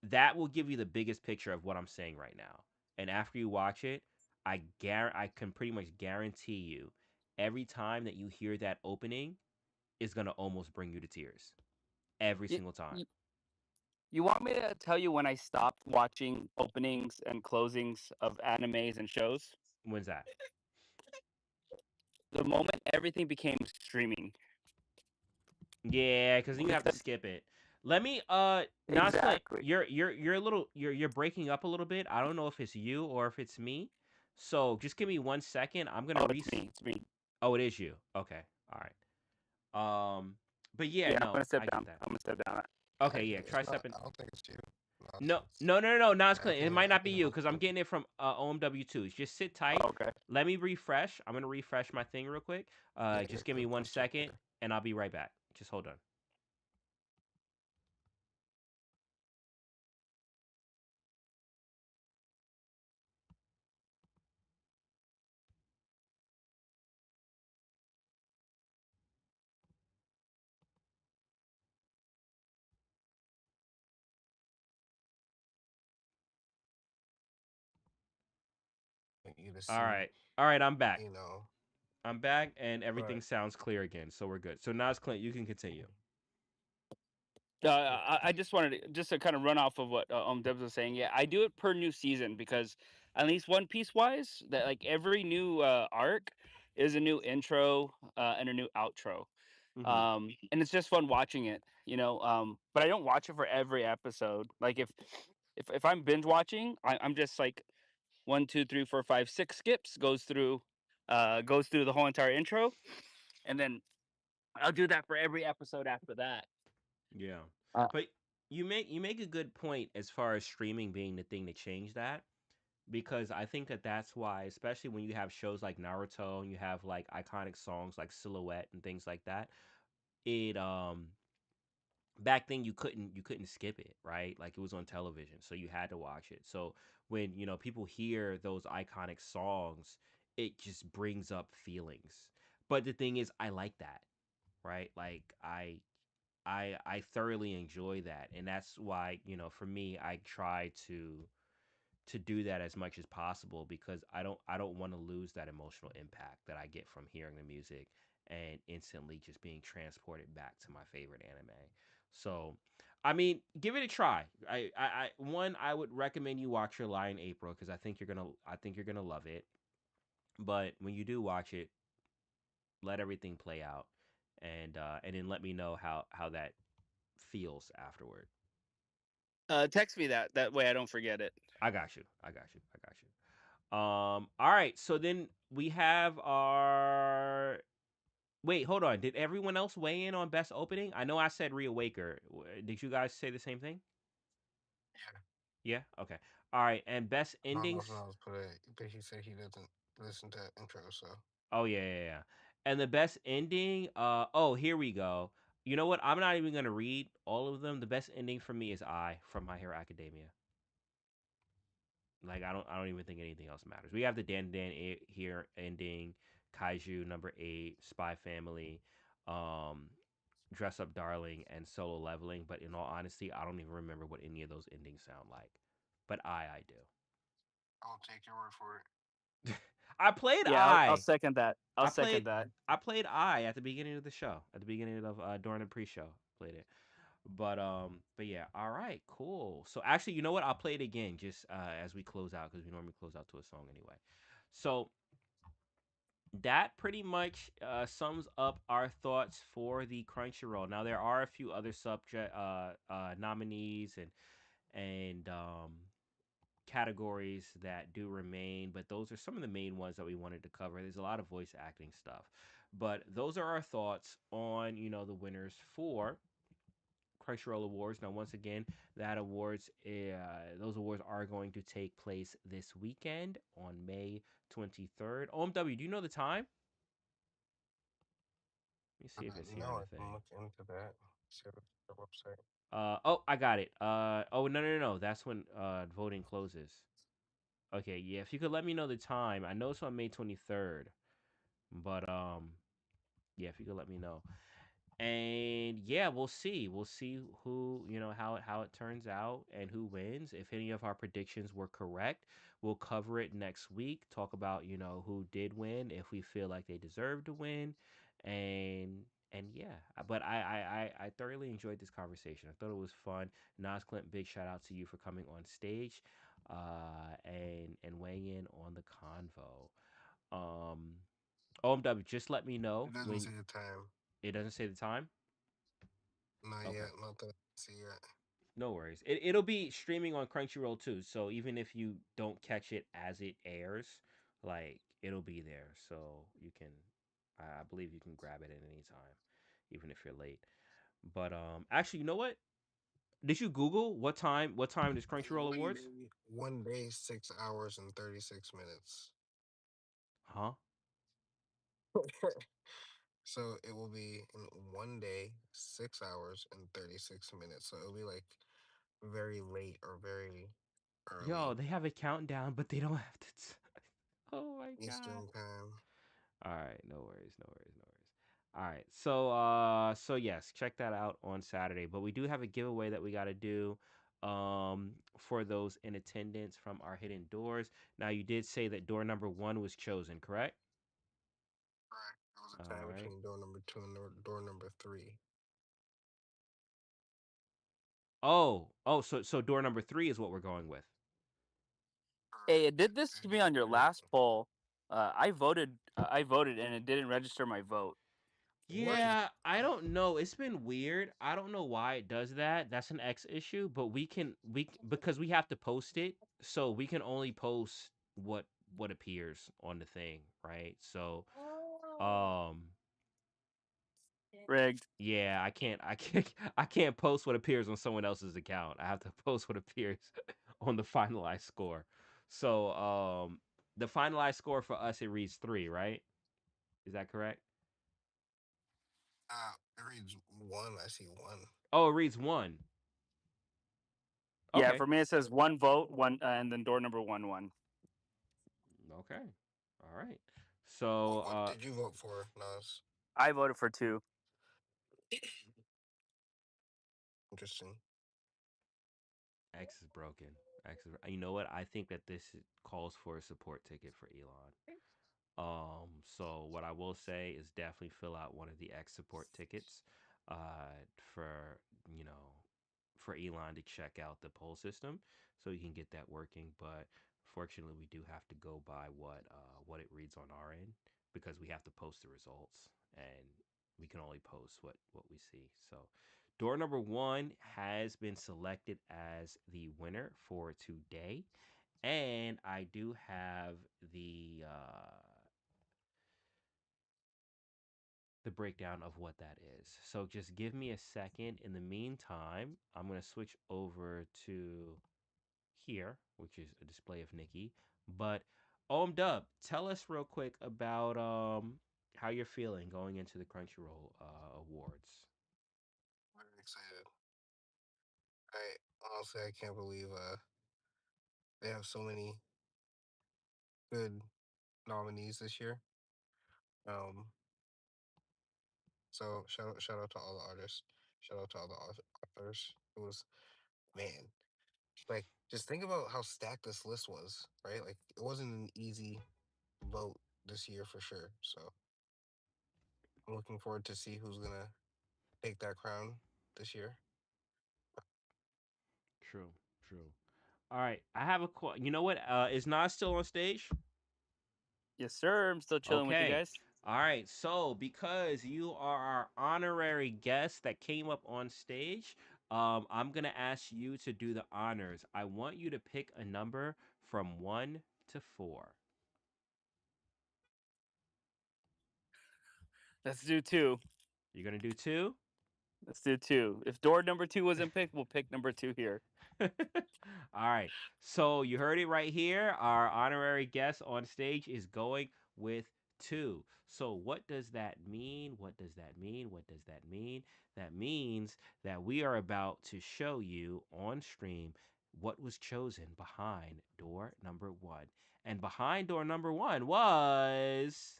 That will give you the biggest picture of what I'm saying right now. And after you watch it, I can pretty much guarantee you every time that you hear that opening is gonna almost bring you to tears every You, single time. you, you want me to tell you when I stopped watching openings and closings of animes and shows? When's that? The moment everything became streaming. Yeah, because then you have to Because skip it. Let me Nas Clint, exactly. you're a little you're breaking up a little bit. I don't know if it's you or if it's me. So just give me 1 second. I'm gonna Oh, it's me. It's me. Oh, it is you. Okay. All right. But yeah, Yeah, I'm no, gonna step I get down. that. I'm gonna step down. Okay, yeah, It's try not. stepping. I don't think it's you. No, Nonsense. no, no, no, no, Nas I Clint. It think might I not be think it you might because be I'm you. getting it from OMW2s. Just sit tight. Oh, okay. Let me refresh. I'm gonna refresh my thing real quick. Yeah, Just give me one that's totally second, okay. and I'll be right back. Just hold on. Want you to All see, right, all right. I'm back. you know. I'm back, and everything Right. sounds clear again. So we're good. So Nas Clint, you can continue. I just wanted to just to kind of run off of what Debs was saying. Yeah, I do it per new season because at least One Piece wise, that like every new arc is a new intro and a new outro. Mm-hmm. And it's just fun watching it, you know. But I don't watch it for every episode. Like if I'm binge watching, I'm just like one, two, three, four, five, six skips goes through the whole entire intro, and then I'll do that for every episode after that. Yeah, Uh, but you make a good point as far as streaming being the thing to change that. because I think that that's why, especially when you have shows like Naruto and you have like iconic songs like Silhouette and things like that, it back then you couldn't skip it, right? Like it was on television, so you had to watch it. So when people hear those iconic songs, it just brings up feelings. But the thing is, I like that, right? Like I thoroughly enjoy that, and that's why for me, I try to do that as much as possible because I don't want to lose that emotional impact that I get from hearing the music and instantly just being transported back to my favorite anime. So, I mean, give it a try. I would recommend you watch your Lie in April because I think you're gonna love it. But when you do watch it, let everything play out, and then let me know how that feels afterward. Text me that. That way I don't forget it. I got you. I got you. I got you. All right. So then we have our. Wait, hold on. Did everyone else weigh in on best opening? I know I said Reawaker. Did you guys say the same thing? Yeah. Yeah. Okay. All right. And best I don't know if endings. I was put it, but he said he doesn't listen to intro, so Oh yeah, yeah, yeah. And the best ending. Oh, here we go. You know what? I'm not even gonna read all of them. The best ending for me is I from My Hero Academia. Like I don't even think anything else matters. We have the here ending, Kaiju number 8, Spy Family, um, Dress Up Darling, and Solo Leveling. But in all honesty, I don't even remember what any of those endings sound like. But I do. I'll take your word for it. I played Yeah, I'll I. second that. I'll I played second that. I played I at the beginning of the show. At the beginning of during the pre-show, played it. But yeah, all right, cool. So actually, you know what? I'll play it again just as we close out because we normally close out to a song anyway. So that pretty much sums up our thoughts for the Crunchyroll. Now there are a few other subject nominees and categories that do remain, but those are some of the main ones that we wanted to cover. There's a lot of voice acting stuff, but those are our thoughts on the winners for Crunchyroll Awards. Now, once again, those awards are going to take place this weekend on May 23rd. OMW, do you know the time? Let me see if it's here on No, the I can thing. look into that. See the website. Oh, I got it. Oh no, no, no, no. That's when voting closes. Okay, yeah. If you could let me know the time, I know it's on May 23rd, but yeah, if you could let me know. And yeah, we'll see. We'll see who how it turns out and who wins. If any of our predictions were correct, we'll cover it next week. Talk about who did win, if we feel like they deserve to win, and and yeah. But I thoroughly enjoyed this conversation. I thought it was fun. Nas Clint, big shout out to you for coming on stage, and weighing in on the convo. Um, OMW, just let me know It doesn't when say the time. it doesn't say the time. Not Okay. yet. Not that I see yet. No worries. It'll be streaming on Crunchyroll too. So even if you don't catch it as it airs, like it'll be there. So you can, I believe you can grab it at any time, even if you're late. But actually, you know what? Did you Google what time is Crunchyroll Awards? 1 day, 6 hours and 36 minutes. Huh? So it will be in 1 day, 6 hours and 36 minutes. So it'll be like very late or very Yo, early they have a countdown, but they don't have to. Oh my god. Eastern time. All right, no worries, no worries, no worries. All right, so yes, check that out on Saturday. But we do have a giveaway that we got to do for those in attendance from our hidden doors. Now you did say that door number 1 was chosen, correct? Correct. It was a All tie right. between door number 2 and door number 3. So door number 3 is what we're going with. Hey, Correct. it did this to me on your last poll. I voted. I voted, and it didn't register my vote. What? Yeah, I don't know. It's been weird. I don't know why it does that. That's an X issue, but because we have to post it, so we can only post what appears on the thing, right? So, um Rigged. yeah, I can't I can't post what appears on someone else's account. I have to post what appears on the finalized score. So the finalized score for us it reads 3, right? Is that correct? It reads one. I see one. Oh, it reads 1. Yeah, Okay. for me it says one vote, one, and then door number one. Okay. All right. What So what did you vote for, Nas? I voted for two. Interesting. X is broken. You know what? I think that this calls for a support ticket for Elon. So what I will say is definitely fill out one of the X support tickets, for you know, for Elon to check out the poll system, so you can get that working. But fortunately, we do have to go by what it reads on our end because we have to post the results, and we can only post what we see. So. Door number 1 has been selected as the winner for today, and I do have the breakdown of what that is. So just give me a second. In the meantime, I'm going to switch over to here, which is a display of Nikki. But Dub, tell us real quick about how you're feeling going into the Crunchyroll awards. Very excited. I honestly I can't believe they have so many good nominees this year. Um, so shout out to all the artists. Shout out to all the authors. It was man, like just think about how stacked this list was, right? Like it wasn't an easy vote this year for sure. So I'm looking forward to see who's gonna take that crown this year. True, true. All right, I have a You know what? Is Nas still on stage? Yes, sir. I'm still chilling with you Okay. guys. All right. So, because you are our honorary guest that came up on stage, I'm going to ask you to do the honors. I want you to pick a number from 1 to 4. Let's do two. You're going to do 2? Let's do two. If door number two wasn't picked, we'll pick number two here. All right. So, you heard it right here. Our honorary guest on stage is going with 2. So, what does that mean? What does that mean? What does that mean? That means that we are about to show you on stream what was chosen behind door number 1. And behind door number 1 was.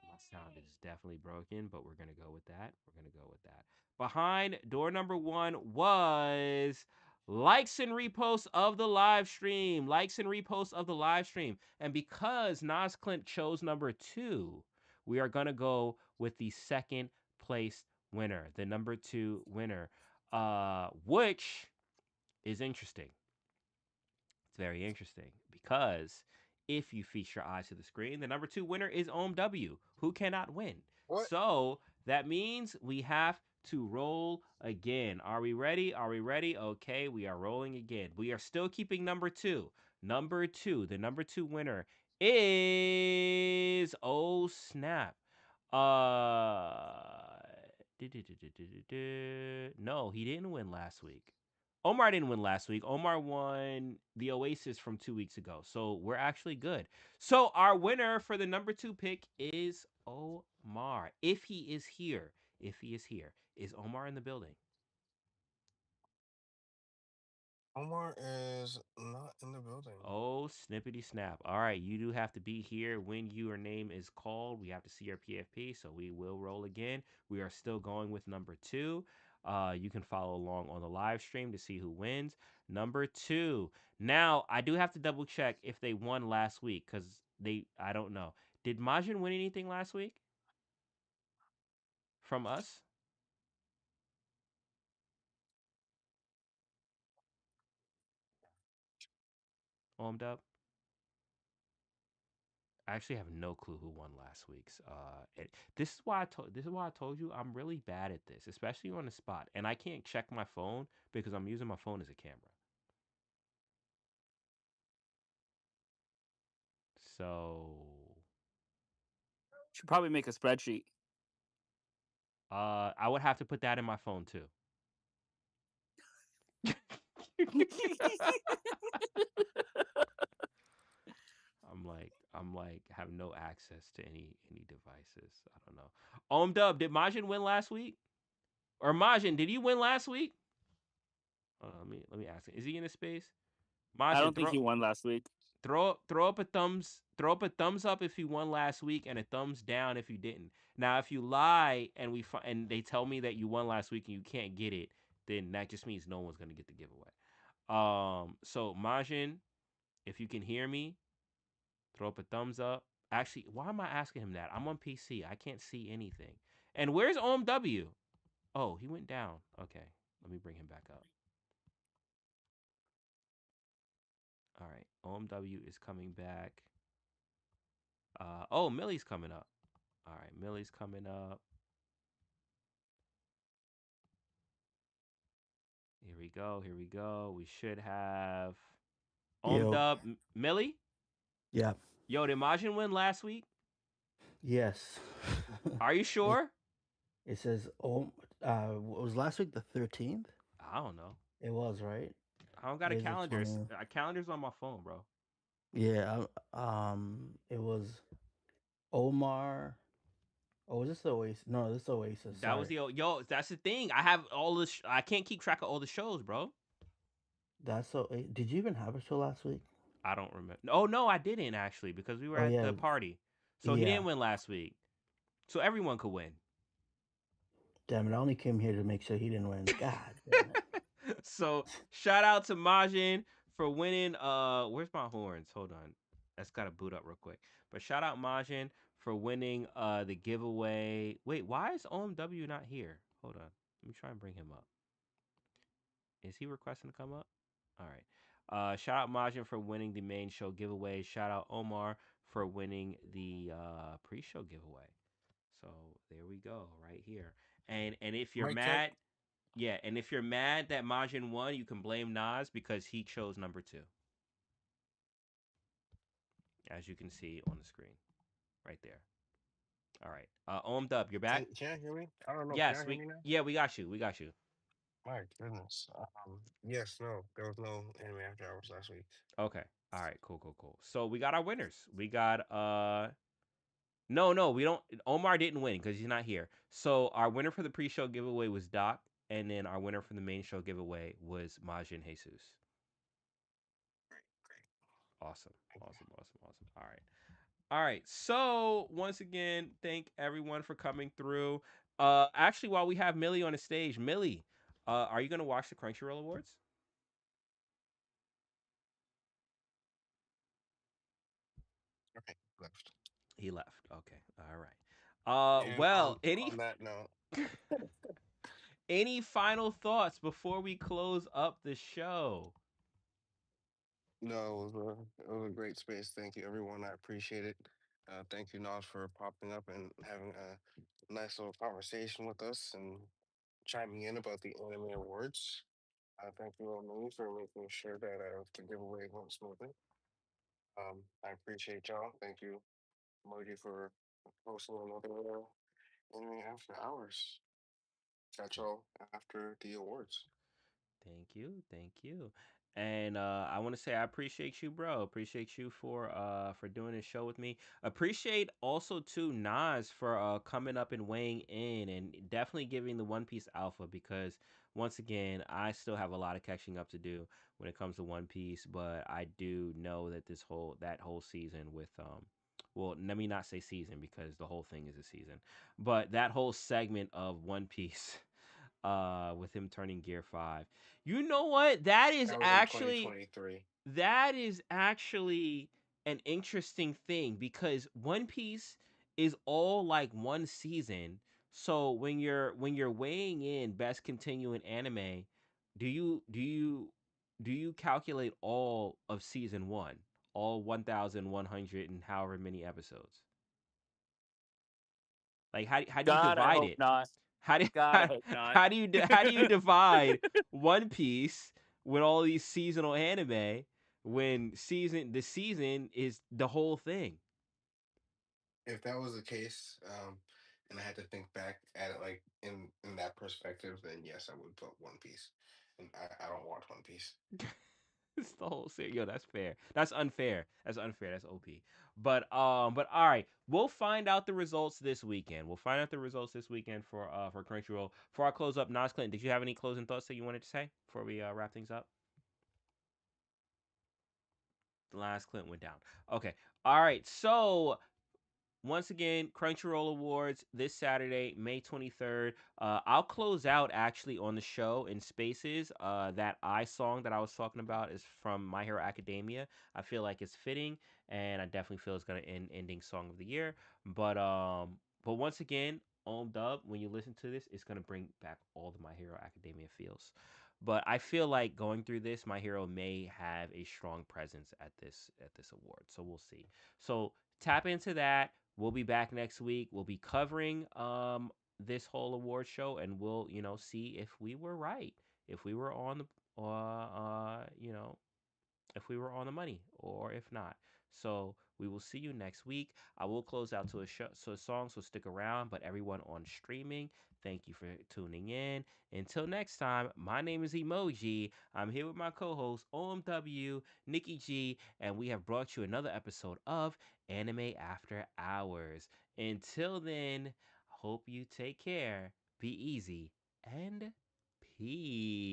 My sound is definitely broken, but we're gonna go with that. We're gonna go with that. Behind door number 1 was likes and reposts of the live stream. Likes and reposts of the live stream. And because Nas Clint chose number 2, we are gonna go with the second place winner, the number 2 winner, which is interesting. It's very interesting because if you feast your eyes to the screen, the number 2 winner is OMW, who cannot win. What? So that means we have to roll again. Are we ready? Are we ready? Okay, we are rolling again. We are still keeping number 2. Number 2, the number 2 winner is oh snap. Uh no, he didn't win last week. Omar didn't win last week. Omar won the Oasis from 2 weeks ago. So we're actually good. So our winner for the number 2 pick is Omar. If he is here. If he is here. Is Omar in the building? Omar is not in the building. Oh, snippety snap. All right, you do have to be here when your name is called. We have to see your PFP, so we will roll again. We are still going with number 2. You can follow along on the live stream to see who wins. Number 2. Now, I do have to double check if they won last week because I don't know. Did Majin win anything last week from us? Dub? I actually have no clue who won last week's. This is why I told you I'm really bad at this, especially on the spot, and I can't check my phone because I'm using my phone as a camera. So, Should probably make a spreadsheet. I would have to put that in my phone too. I'm like have no access to any devices. I don't know. Dub, did Majin win last week? Or Majin, did you win last week? Let me ask him. Is he in the space? I Majin, don't think he won last week. throw up a thumbs up if you won last week and a thumbs down if you didn't. Now, if you lie and and they tell me that you won last week and you can't get it, then that just means no one's gonna get the giveaway. So Majin, if you can hear me, throw up a thumbs up. Actually, why am I asking him that? I'm on PC. I can't see anything. And where's OMW? Oh, he went down. Okay, let me bring him back up. All right, OMW is coming back. Oh, Millie's coming up. All right, Millie's coming up. Here we go. Here we go. We should have Yo, Dub Millie. yeah, Yo, did Majin win last week? yes. Are you it, sure? it says, was last week the 13th? I don't know. It was, right? I don't got a Today's the calendar. 20th. Calendar's on my phone, bro. Yeah, it was Omar. Oh, was this the Oasis? No, this is Oasis. That was Sorry. the yo. That's the thing. I have all this. I can't keep track of all the shows, bro. That's so. Did you even have a show last week? I don't remember. Oh no, I didn't actually because we were Oh, at yeah. the party. So he Yeah. didn't win last week. So everyone could win. Damn it. I only came here to make sure he didn't win. God damn it. So shout out to Majin for winning. Where's my horns? Hold on, that's gotta boot up real quick. But shout out Majin for winning the giveaway. Wait, why is OMW not here? Hold on, let me try and bring him up. Is he requesting to come up? All right. Shout out Majin for winning the main show giveaway. Shout out Omar for winning the pre-show giveaway. So there we go, right here. And if you're Mic check. mad, yeah, and if you're mad that Majin won, you can blame Nas because he chose number two, as you can see on the screen, right there. All right. Dub, you're back. Can you hear me? I don't know. Can Yes, you hear me now? we got you. We got you. My goodness. Yes, no, there was no anime after hours last week. Okay. All right. Cool. Cool. Cool. So we got our winners. We got no, we don't. Omar didn't win because he's not here. So our winner for the pre-show giveaway was Doc, and then our winner for the main show giveaway was Majin Jesus. Great, great. Awesome. Thank you. Awesome. Awesome. Awesome. All right. All right. So once again, thank everyone for coming through. Actually, while we have Millie on the stage, Millie, are you gonna watch the Crunchyroll Awards? Okay, left. He left. Okay. All right. And Well, on that note, any final thoughts before we close up the show? no, it was a great space. Thank you, everyone. I appreciate it. Thank you, Nas, for popping up and having a nice little conversation with us and chiming in about the anime awards. Thank you, Emily, for making sure that the giveaway went smoothly. I appreciate y'all. Thank you, Moji, for hosting another anime after hours. Catch y'all after the awards. Thank you, thank you. And I want to say I appreciate you, bro. Appreciate you for doing this show with me. Appreciate also too Nas for coming up and weighing in and definitely giving the One Piece alpha because once again I still have a lot of catching up to do when it comes to One Piece. But I do know that that whole season with well, let me not say season because the whole thing is a season, but that whole segment of One Piece with him turning gear 5. You know what? That was in 2023. That is actually an interesting thing because One Piece is all like one season. So when you're weighing in best continuing anime, do you calculate all of season 1, all 1100 and however many episodes? Like how do you God, I divide hope it? not. How do God, I hope not. how do you divide One Piece with all these seasonal anime when the season is the whole thing? If that was the case, and I had to think back at it like in that perspective, then yes, I would put One Piece. and I don't watch One Piece. It's the whole series. Yo, that's fair. That's unfair. That's unfair. That's OP. But all right, we'll find out the results this weekend. We'll find out the results this weekend for Crunchyroll. For our close up, Nas Clinton, did you have any closing thoughts that you wanted to say before we wrap things up? The last Clinton went down. Okay. All right. So once again, Crunchyroll Awards this Saturday, May 23rd. I'll close out actually on the show in Spaces. That I song that I was talking about is from My Hero Academia. I feel like it's fitting, and I definitely feel it's gonna end ending song of the year. But once again, on dub, when you listen to this, it's gonna bring back all the My Hero Academia feels. But I feel like going through this, My Hero may have a strong presence at this award. So we'll see. So tap into that. We'll be back next week. We'll be covering this whole award show, and we'll see if we were right, if we were on the if we were on the money or if not. So we will see you next week. I will close out to a song, so stick around. But everyone on streaming, thank you for tuning in. Until next time, my name is Emoji. I'm here with my co-host OMW, Nikki G, and we have brought you another episode of Anime After Hours. Until then, hope you take care, be easy, and peace.